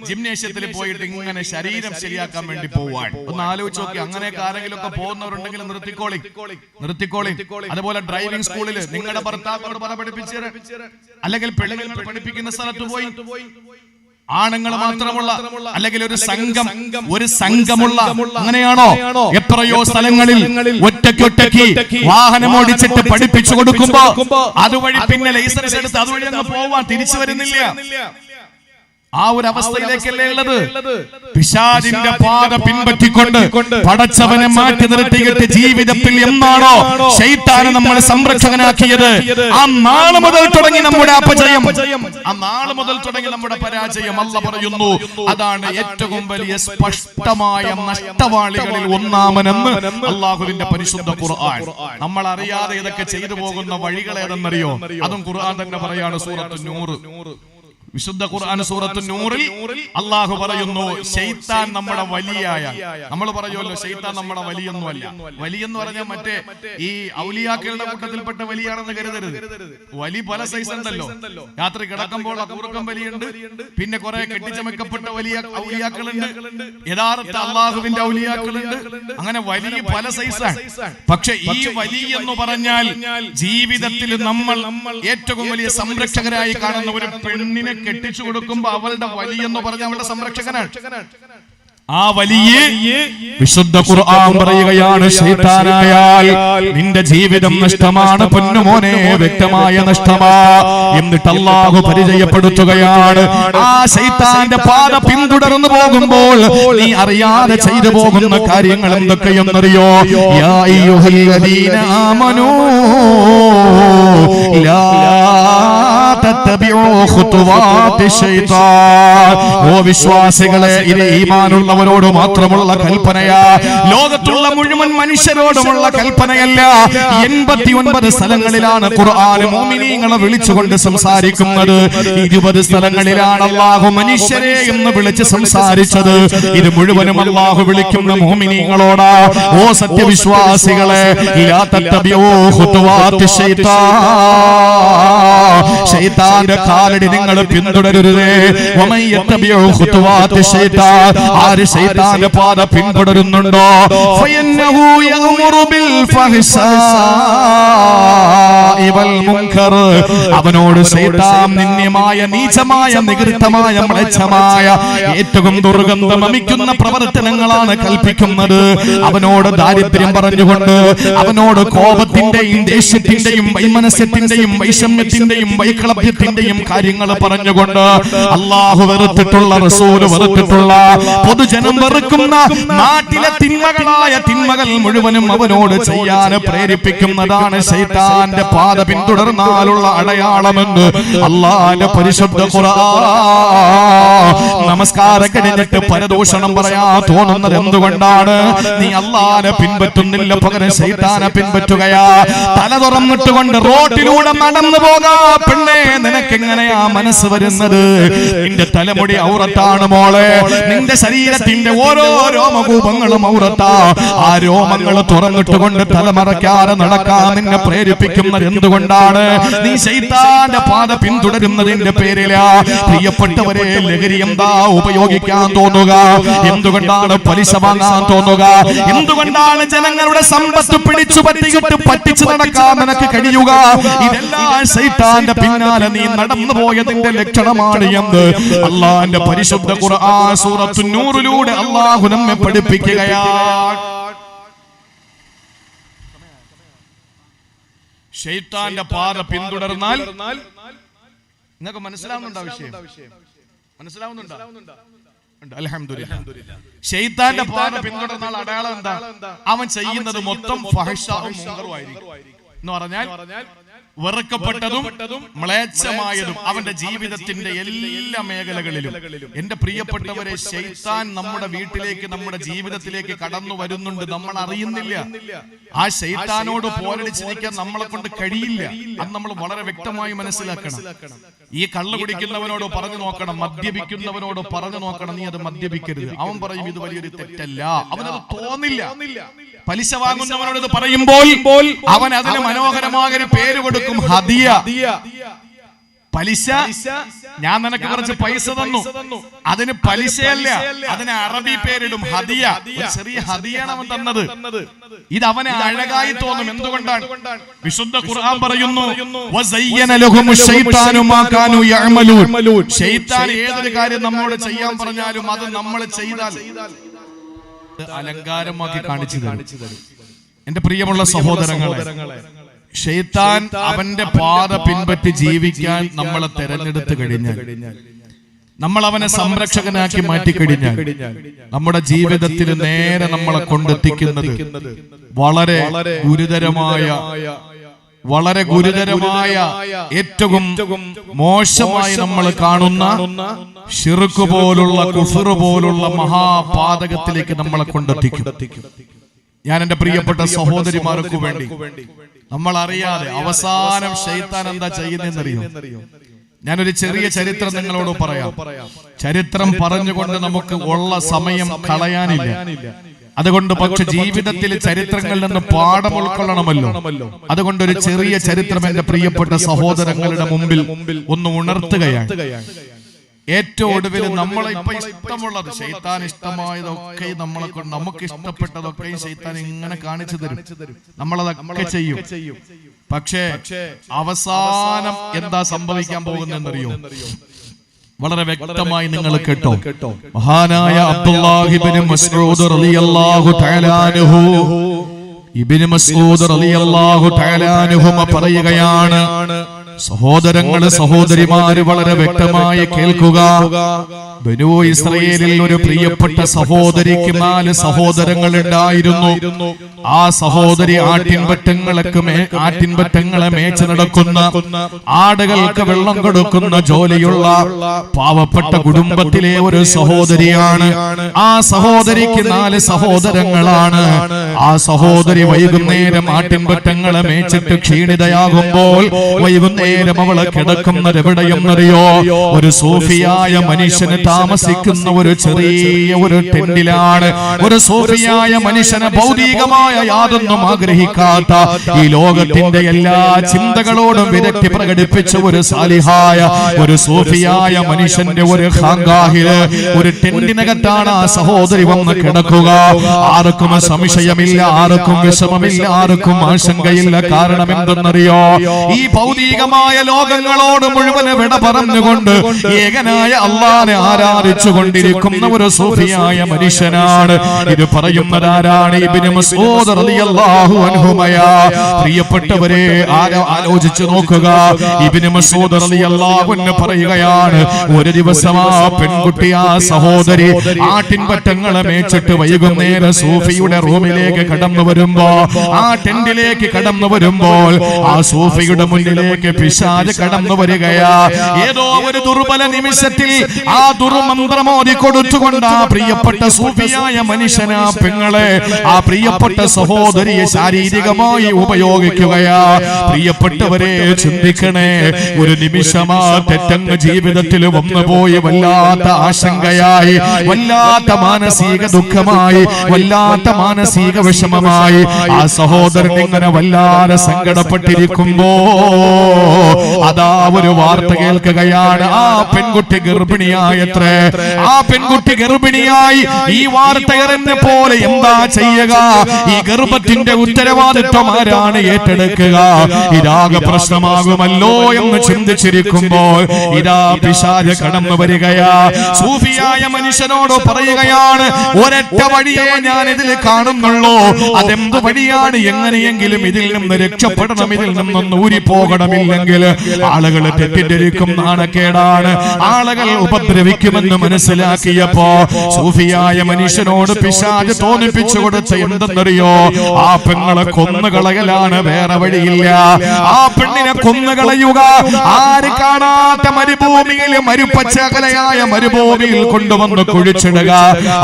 ജിംനേഷ്യത്തിൽ പോയിട്ട് ഇങ്ങനെ ശരീരം ശരിയാക്കാൻ വേണ്ടി പോവാൻ. ഒന്ന് ആലോചിച്ച് നോക്കി. അങ്ങനെയൊക്കെ ആരെങ്കിലും ഒക്കെ പോകുന്നവരുണ്ടെങ്കിൽ നിർത്തിക്കോളി. അതുപോലെ ഡ്രൈവിംഗ് സ്കൂളിൽ നിങ്ങളുടെ ഭർത്താക്കളോട് പഠിപ്പിച്ച്, അല്ലെങ്കിൽ പെണ്ണുങ്ങൾ പഠിപ്പിക്കുന്ന സ്ഥലത്ത് പോയി ആണുങ്ങൾ മാത്രമുള്ള അല്ലെങ്കിൽ ഒരു സംഘമുള്ള അങ്ങനെയാണോ? എത്രയോ സ്ഥലങ്ങളിൽ ഒറ്റയ്ക്ക് വാഹനം ഓടിച്ചിട്ട് പഠിപ്പിച്ചു കൊടുക്കുമ്പോ അതുവഴി പിന്നെ ലൈസൻസ് എടുത്ത് അതുവഴി അങ്ങ് പോവാൻ തിരിച്ചു വരുന്നില്ല. ആ ഒരു അവസ്ഥയിലേക്കല്ലേ ഉള്ളത്. പിശാചിന്റെ പാത പിൻപറ്റിക്കൊണ്ട് പടച്ചവനെ മാറ്റി നിർത്തിയിട്ട് ജീവിതത്തിൽ എന്നാണോ ശൈത്താനെ നമ്മൾ സംരക്ഷകനാക്കിയത്, ആ നാള് മുതൽ തുടങ്ങി നമ്മുടെ അപജയം, ആ നാള് മുതൽ തുടങ്ങി നമ്മുടെ പരാജയം. അല്ലാഹു പറയുന്നു, അതാണ് ഏറ്റവും വലിയ സ്പഷ്ടമായ നഷ്ടവാളികളിൽ ഒന്നാമനെന്ന് അള്ളാഹുവിന്റെ പരിശുദ്ധ ഖുർആൻ. നമ്മൾ അറിയാതെ ഇതൊക്കെ ചെയ്തു പോകുന്ന വഴികൾ ഏതെന്നറിയോ? അതും ഖുർആൻ തന്നെ പറയാണ്. സൂറത്തുൻ നൂർ, വിശുദ്ധ ഖുർആൻ സൂറത്തുൻ നൂറിൽ അല്ലാഹു പറയുന്നു, ശൈത്താൻ നമ്മുടെ വലിയായ, നമ്മൾ പറയുമല്ലോ ശൈത്താൻ നമ്മുടെ വലിയൊന്നുമല്ല. വലിയെന്ന് പറഞ്ഞാൽ മറ്റേ ഈ ഔലിയാക്കളുടെ കൂട്ടത്തിൽപ്പെട്ട വലിയാണെന്ന് കരുതരുത്. വലി പല സൈസ് ഉണ്ടല്ലോ. രാത്രി കിടക്കുമ്പോൾ കൂർക്കം വലിയുണ്ട്, പിന്നെ കുറെ കെട്ടിച്ചമക്കപ്പെട്ട വലിയ ഔലിയാക്കളുണ്ട്, യഥാർത്ഥ അള്ളാഹുവിന്റെ ഔലിയാക്കളുണ്ട്. അങ്ങനെ വലിയ പല സൈസാണ്. പക്ഷെ ഈ വലി എന്ന് പറഞ്ഞാൽ ജീവിതത്തിൽ നമ്മൾ ഏറ്റവും വലിയ സംരക്ഷകരായി കാണുന്ന ഒരു പെണ്ണിനെ കെട്ടിച്ചു കൊടുക്കുമ്പോ അവളുടെ വലിയെന്ന് പറഞ്ഞ അവളുടെ സംരക്ഷകനാണ്. ആ വലിയ വിശുദ്ധ ഖുർആൻ പറയുകയാണ്, ശൈത്താനായാൽ നിന്റെ ജീവിതം നഷ്ടമാണ് പൊന്നുമോനെ, വ്യക്തമായ നഷ്ടമാ. എന്നിട്ട് അല്ലാഹു പരിചയപ്പെടുത്തുകയാണ്, ആ ശൈത്താന്റെ പാത പിന്തുടർന്നു പോകുമ്പോൾ നീ അറിയാതെ ചെയ്തു പോകുന്ന കാര്യങ്ങൾ എന്തൊക്കെയെന്നറിയോ? യാ അയ്യുഹല്ലദീന ആമനൂ ലാ തത്തബിഉ ഖുതുവാതി ശൈത്താൻ. ഓ വിശ്വാസികളെ, ഇത് ഈമാനുള്ളവരോട് മാത്രമുള്ള കൽപ്പനയാ, ലോകത്തുള്ള മുഴുവൻ മനുഷ്യരോടുമുള്ള കൽപ്പനയല്ല. 89 സ്ഥലങ്ങളിലാണ് ഖുർആൻ മുഅ്മിനീങ്ങളെ വിളിച്ചുകൊണ്ട് സംസാരിക്കുന്നത്. 20 സ്ഥലങ്ങളിലാണ് അല്ലാഹു മനുഷ്യരെ എന്ന് വിളിച്ച് സംസാരിച്ചത്. ഇത് മുഴുവനും അല്ലാഹു വിളിക്കുന്ന മുഅ്മിനീങ്ങളോടാ. ഓ സത്യവിശ്വാസികളെ, ലാ തത്തബിഉ ഖുതുവാതി ശൈത്താൻ, ശൈത്താന്റെ കാലടി നിങ്ങൾ പിന്തുടരരുതേ. വമൻ യത്തബിഉ ഖുതുവാതി ശൈത്താൻ, ആര് ശൈത്താന്റെ പാത പിന്തുടരുന്നുണ്ടോ, ഫയന്നഹു യഅ്മുറു ബിൽ ഫഹ്ശാഇ വൽ മുൻകർ, അവനോട് ശൈത്താൻ നിന്ദ്യമായ നീചമായ നികൃഷ്ടമായ മ്ലേച്ഛമായ ഏറ്റവും ദുർഗന്ധം വമിക്കുന്ന പ്രവർത്തനങ്ങളാണ് കൽപ്പിക്കുന്നത്. അവനോട് ദാരിദ്ര്യം പറഞ്ഞുകൊണ്ട്, അവനോട് കോപത്തിന്റെയും ദേഷ്യത്തിന്റെയും വൈമനസ്യത്തിന്റെയും വൈഷമ്യത്തിന്റെയും വൈക്ലഭ്യത്തിന്റെയും കാര്യങ്ങൾ പറഞ്ഞുകൊണ്ട്, അല്ലാഹു വെറുത്തിട്ടുള്ള, റസൂൽ വെറുത്തിട്ടുള്ള, പൊതുജനം വെറുക്കുന്ന നാട്ടിലെ തിന്മകളായ തിന്മകൾ മുഴുവനും അവനോട് ചെയ്യാൻ പ്രേരിപ്പിക്കുന്നതാണ് ശൈത്താന്റെ പാത പിന്തുടർന്നാലുള്ള അടയാളമെന്ന് അല്ലാഹുവിന്റെ പരിശുദ്ധ ഖുർആൻ. നമസ്കാരം കഴിഞ്ഞിട്ട് പരദൂഷണം പറയാൻ തോന്നുന്നത് എന്തുകൊണ്ടാണ്? നീ അല്ലാഹുവിനെ പിൻപറ്റുന്നില്ല, പകരം ശൈത്താനെ പിൻപറ്റുകയാ. തല തുറന്നിട്ടുകൊണ്ട് റോട്ടിലൂടെ നടന്നു പോകാ പെണ്ണേ, നിനക്കെങ്ങനെയാ മനസ്സ് വരുന്നത്? നിന്റെ തലമുടി ഔറത്താണ് മോളെ, നിന്റെ ശരീരത്തിന്റെ ഓരോ രോമകൂപങ്ങളും ഔറത്താ. ആ രോമങ്ങൾ തുറന്നിട്ടുകൊണ്ട് തലമറയ്ക്കാതെ നടക്കാൻ നിന്നെ പ്രേരിപ്പിക്കുന്നത് എന്തുകൊണ്ടാണ്? നീ ശൈത്താന്റെ പാത പിന്തുടരുന്നതിന്റെ പേരിലാ. പ്രിയപ്പെട്ടവരെ, ലഹരി എന്താ ഉപയോഗിക്കാൻ തോന്നുക? എന്തുകൊണ്ടാണ് പലിശ വാങ്ങാൻ തോന്നുക? എന്തുകൊണ്ടാണ് ജനങ്ങളുടെ സമ്പത്ത് പിടിച്ചു പറ്റിയിട്ട് പറ്റിച്ചു നടക്കാൻ നിനക്ക് കഴിയുക? ഇതെല്ലാം ശൈത്താന്റെ പിന്നാലെ നീ നടന്നു പോയതിന്റെ ലക്ഷണമാണ് എന്ന് അല്ലാഹുവിന്റെ പരിശുദ്ധ ഖുർആൻ സൂറത്തുൻ നൂറിലൂടെ അല്ലാഹു നമ്മെ പഠിപ്പിക്കുകയാണ്. ശൈത്താന്റെ പാത പിന്തുടർന്നാൽ നിങ്ങൾക്ക് മനസ്സിലാവുന്നുണ്ടോ? വിഷയം മനസ്സിലാവുന്നുണ്ടോ? അൽഹംദുലില്ലാഹ്. ശൈത്താന്റെ പാത പിന്തുടർന്നാൽ അടയാളം എന്താ? അവൻ ചെയ്യുന്നത് മൊത്തം ഫഹ്ശാഉം മുൻകറും ആയിരിക്കും. എന്ന് പറഞ്ഞാൽ വെറുക്കപ്പെട്ടതും മ്ലേച്ഛമായതും അവന്റെ ജീവിതത്തിന്റെ എല്ലാ മേഖലകളിലും. എന്റെ പ്രിയപ്പെട്ടവരെ, ശൈത്താൻ നമ്മുടെ വീട്ടിലേക്ക്, നമ്മുടെ ജീവിതത്തിലേക്ക് കടന്നു വരുന്നുണ്ട്, നമ്മൾ അറിയുന്നില്ല. ആ ശൈത്താനോട് പോരടിച്ചിരിക്കാൻ നമ്മളെ കൊണ്ട് കഴിയില്ല. അത് നമ്മൾ വളരെ വ്യക്തമായി മനസ്സിലാക്കണം. ഈ കള്ള് കുടിക്കുന്നവനോട് പറഞ്ഞു നോക്കണം, മദ്യപിക്കുന്നവനോട് പറഞ്ഞു നോക്കണം, നീ അത് മദ്യപിക്കരുത്. അവൻ പറയും ഇത് വലിയൊരു തെറ്റല്ല, അവനത് തോന്നില്ല. പലിശ വാങ്ങുന്നവനോട് ഇത് പറയുമ്പോൾ അവൻ അതിന് മനോഹരമായ ഒരു പേര് കൊടുക്കും, ഹദിയ. പലിശ, ഞാൻ നിനക്ക് കുറച്ച് പൈസ തന്നു, അതിന് പലിശയല്ല, അതിന് അറബി പേരിടും ഹദിയ. ചെറിയ ഹദിയാണ് അവൻ തന്നത്. ഇത് അവന് അഴകായി തോന്നും. എന്തുകൊണ്ടാണ്? വിശുദ്ധ ഖുർആൻ പറയുന്നു, വസയ്യന ലഹും ശൈത്താനു മാ കാനൂ യഅമലൂൻ. ശൈത്താൻ ഏതൊരു കാര്യം നമ്മോട് ചെയ്യാൻ പറഞ്ഞാലും അത് നമ്മൾ ചെയ്താൽ അലങ്കാരമാക്കി കാണിച്ചു തരും. എന്റെ പ്രിയമുള്ള സഹോദരങ്ങളെ, ശൈത്താൻ അവന്റെ പാത പിൻപറ്റി ജീവിക്കാൻ നമ്മളെ തെരഞ്ഞെടുത്ത് കഴിഞ്ഞാൽ, നമ്മൾ അവനെ സംരക്ഷകനാക്കി മാറ്റിക്കഴിഞ്ഞാൽ, നമ്മുടെ ജീവിതത്തിൽ നേരെ നമ്മളെ കൊണ്ടെത്തിക്കുന്നത് വളരെ ഗുരുതരമായ ഏറ്റവും മോശമായി നമ്മൾ കാണുന്ന ശിർക്ക് പോലുള്ള കുഫ്ർ പോലുള്ള മഹാപാതകത്തിലേക്ക് നമ്മളെ കൊണ്ടെത്തിക്കും. ഞാൻ എന്റെ പ്രിയപ്പെട്ട സഹോദരിമാർക്ക് വേണ്ടി, നമ്മൾ അറിയാതെ അവസാനം ശൈത്താൻ എന്താ ചെയ്യുന്നതെന്നറിയോ? ഞാനൊരു ചെറിയ ചരിത്രം നിങ്ങളോട് പറയാം. ചരിത്രം പറഞ്ഞുകൊണ്ട് നമുക്ക് ഉള്ള സമയം കളയാനില്ല. അതുകൊണ്ട് പക്ഷെ ജീവിതത്തിൽ ചരിത്രങ്ങളിൽ നിന്ന് പാഠം ഉൾക്കൊള്ളണമല്ലോ. അതുകൊണ്ട് ഒരു ചെറിയ ചരിത്രം എന്റെ പ്രിയപ്പെട്ട സഹോദരങ്ങളുടെ മുമ്പിൽ ഒന്ന് ഉണർത്തുകയാണ്. ഏറ്റവും ഒടുവിൽ നമ്മളെ ഇപ്പൊ ഇഷ്ടമുള്ളത്, ശൈത്താൻ ഇഷ്ടമായതൊക്കെ നമ്മളെ കൊണ്ട്, നമുക്ക് ഇഷ്ടപ്പെട്ടതൊക്കെ ശൈത്താൻ ഇങ്ങനെ കാണിച്ചു തരും. നമ്മളതൊക്കെ ചെയ്യും. പക്ഷേ അവസാനം എന്താ സംഭവിക്കാൻ പോകുന്നതെന്നറിയോ? വളരെ വ്യക്തമായി നിങ്ങൾ കേട്ടോ. മഹാനായ അബ്ദുല്ലാഹി ഇബ്നു മസ്ഊദ് റളിയല്ലാഹു തആല അൻഹു, ഇബ്നു മസ്ഊദ് റളിയല്ലാഹു തആല അൻഹു പറയുകയാണ്, സഹോദരങ്ങള് സഹോദരിമാര് വളരെ വ്യക്തമായി കേൾക്കുക. ബനൂ ഇസ്രായേലിൽ ഒരു പ്രിയപ്പെട്ട സഹോദരിക്ക് 4 സഹോദരങ്ങൾ ഉണ്ടായിരുന്നു. ആ സഹോദരി ആട്ടിൻപറ്റങ്ങളെ മേച്ച് നടക്കുന്ന, ആടുകൾക്ക് വെള്ളം കൊടുക്കുന്ന ജോലിയുള്ള പാവപ്പെട്ട കുടുംബത്തിലെ ഒരു സഹോദരിയാണ്. ആ സഹോദരിക്ക് 4 സഹോദരങ്ങളാണ്. ആ സഹോദരി വൈകുന്നേരം ആട്ടിൻപറ്റങ്ങളെ മേച്ചിട്ട് ക്ഷീണിതയാകുമ്പോൾ വൈകുന്നേരം അവള് കിടക്കുന്നത് എവിടെയെന്നറിയോ? ഒരു സൂഫിയായ മനുഷ്യന് താമസിക്കുന്ന ഒരു ചെറിയ ഒരു ടെന്റിലാണ്. ഒരു സൂഫിയായ മനുഷ്യന് ഭൗതികമായ യാതൊന്നും ആഗ്രഹിക്കാത്ത, ഈ ലോകത്തിന്റെ എല്ലാ ചിന്തകളോടും വിരക്തി പ്രകടിപ്പിച്ച ഒരു സാലിഹായ ഒരു സൂഫിയായ മനുഷ്യന്റെ ഒരു ഖാൻഗാഹില്, ഒരു ടെന്റിനകത്താണ് ആ സഹോദരി വന്ന് കിടക്കുക. ആർക്കും സംശയമില്ല, ആർക്കും വിഷമമില്ല, ആർക്കും ആശങ്കയില്ല. കാരണം എന്തെന്നറിയോ? ഈ ഭൗതികമായ ലോകങ്ങളോട് മുഴുവൻ വിട പറഞ്ഞുകൊണ്ട് ഏകനായ അല്ലാഹനെ ആരാധിച്ചു കൊണ്ടിരിക്കുന്ന ഒരു സൂഫിയായ മനുഷ്യനാണ്. ഇത് പറയുന്നതാരാണ്? ഇബ്നു മസ്ഊദ് റളിയല്ലാഹു അൻഹുമയാ. പ്രിയപ്പെട്ടവരെ, ആലോചിച്ചു നോക്കുക. ഇബ്നു മസ്ഊദ് റളിയല്ലാഹു അൻഹു പറയുകയാണ്, ഒരു ദിവസം ആ പെൺകുട്ടി, ആ സഹോദരി ആട്ടിൻപറ്റങ്ങളെ മേച്ചിട്ട് വൈകുന്നേരം സൂഫിയുടെ റൂമിലേക്ക് കടന്നു വരുമ്പോ, ആ ടെന്റിലേക്ക് കടന്നു വരുമ്പോൾ, ആ സൂഫിയുടെ മുന്നിലേക്ക് പിശാച് കടന്നു വരികയാ. ഏതോ ഒരു ദുർബല നിമിഷത്തിൽ ആ ദുർമന്ത്രമോദി കൊടുത്തുകൊണ്ട് ആ പ്രിയപ്പെട്ട സൂഫിയായ മനുഷ്യനാ പെങ്ങളെ, ആ പ്രിയപ്പെട്ട സഹോദരിയെ ശാരീരികമായി ഉപയോഗിക്കുകയാ. പ്രിയപ്പെട്ടവരെ ചിന്തിക്കണേ, ഒരു നിമിഷമാ തെറ്റങ്ങ് ജീവിതത്തിൽ വന്നുപോയി വല്ലാത്ത ആശങ്കയായി, വല്ലാത്ത മാനസിക ദുഃഖമായി, വല്ലാത്ത മാനസിക വിഷമമായി ആ സഹോദരൻ ഇങ്ങനെ വല്ലാതെ സങ്കടപ്പെട്ടിരിക്കുമ്പോ അതാ ഒരു വാർത്ത കേൾക്കുകയാണ്. ആ പെൺകുട്ടി ഗർഭിണിയായത്രേ. ആ പെൺകുട്ടി ഗർഭിണിയായി. ഈ വാർത്ത എറിഞ്ഞ പോലെ എന്താ ചെയ്യുക? ഈ ഗർഭത്തിന്റെ ഉത്തരവാദിത്വം ആരാണ് ഏറ്റെടുക്കുക? ഇതാകെ പ്രശ്നമാകുമല്ലോ എന്ന് ചിന്തിച്ചിരിക്കുമ്പോൾ ഇതാ പിശാച് കടന്നു വരികയാ. സൂഫിയായ മനുഷ്യനോട് പറയുകയാണ്, ഒരൊറ്റ വഴിയേ ഞാൻ ഇതിൽ കാണുന്നുള്ളൂ. അതെന്ത് വഴിയാണ്? എങ്ങനെയെങ്കിലും ഇതിൽ നിന്ന് രക്ഷപ്പെടണം, ഇതിൽ നിന്നൊന്ന് ഊരിപ്പോകണമില്ലെങ്കിൽ ആളുകൾ തെറ്റിദ്ധരിക്കും, നാണക്കേടാണ്, ആളുകൾ ഉപദ്രവിക്കുമെന്ന് മനസ്സിലാക്കിയപ്പോ സൂഫിയായ മനുഷ്യനോട് പിശാച് തോന്നിപ്പിച്ചു കൊടുത്ത എന്തെന്നറിയോ? ആ പെങ്ങളെ കൊന്നുകളയലാണ്, വേറെ വഴിയില്ല. ആ പെണ്ണിനെ കൊന്നുകളയുക. ആര് കാണാത്ത മരുഭൂമിയിൽ, മരുപ്പച്ചകലയായ മരുഭൂമിയിൽ കൊണ്ടുവന്ന് കുഴിച്ചിടുക.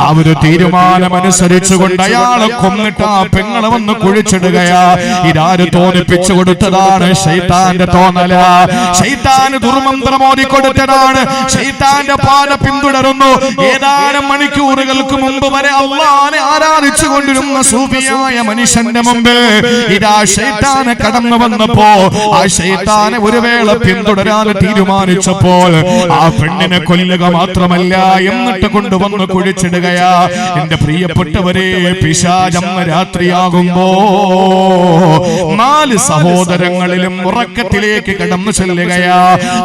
ആ ഒരു തീരുമാനമനുസരിച്ചുകൊണ്ട് അയാളെ കൊന്നിട്ട് ആ പെങ്ങളെ വന്ന് കുഴിച്ചിടുകയാ. ഇതാര് തോന്നിപ്പിച്ചു കൊടുത്തതാണ്? ശൈത്താന്റെ തോന്നല. ശൈത്താന് ദുർമന്ത്രം ഓതിക്കൊടുത്തതാണ്. ശൈത്താന്റെ പാത പിന്തുടരുന്നു. ഏതാനും മണിക്കൂറുകൾക്ക് മുമ്പ് വരെ അല്ലാഹുവിനെ ആരാധിച്ചു കൊണ്ടിരുന്ന സൂഫിയായ മനുഷ്യന്റെ മുമ്പ് ഇതാ ശൈത്താനെ കടന്നു വന്നപ്പോ ആ ശൈത്താനെ ഒരു വേള പിന്തുടരാൻ തീരുമാനിച്ചപ്പോൾ ആ പെണ്ണിനെ കൊല്ലുക മാത്രമല്ല എന്നിട്ട് കൊണ്ടുവന്ന് കുഴിച്ചിടുകയാ. എന്റെ പ്രിയപ്പെട്ടവരെ, പിശാചം രാത്രിയാകുമ്പോ 4 സഹോദരങ്ങളിലും ഉറക്കത്തിലേക്ക് കടന്നു ചെല്ലുകയാ.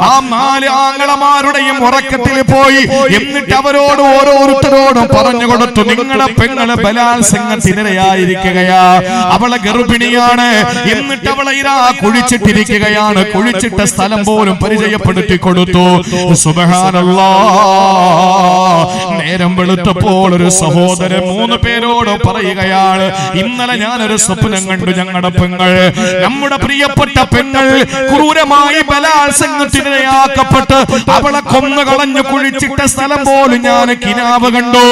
ആ 4 ആങ്ങളമാരുടെയും ഉറക്കത്തിൽ പോയി എന്നിട്ട് അവരോട് ഓരോരുത്തരോടും പറഞ്ഞു കൊടുത്തു, നിങ്ങളുടെ പെങ്ങളെ ബലാത്സംഗത്തിനിരയായിരിക്കുകയാ, അവളെ ഗർഭിണിയാണ്, എന്നിട്ട് അവളെ ഇതാ കുഴിച്ചിട്ടിരിക്കുകയാണ്. കുഴിച്ചിട്ട സ്ഥലം പോലും പരിചയപ്പെടുത്തി കൊടുത്തു. സുബ്ഹാനല്ലാഹ്. നേരം വെളുത്തപ്പോൾ ഒരു സഹോദരൻ 3 പേരോട് പറയുകയാണ്, ഇന്നലെ ഞാനൊരു സ്വപ്നം കണ്ടു. ഞങ്ങളുടെ പെങ്ങൾ, നമ്മുടെ പ്രിയപ്പെട്ട പെങ്ങൾ ക്രൂരമായി ബലാത്സംഗത്തിനിരയാക്കപ്പെട്ട് അവളെ കൊന്നുകളഞ്ഞു കുഴിച്ചിട്ട സ്ഥലം പോലും ഞാൻ കിനാവ് കണ്ടു.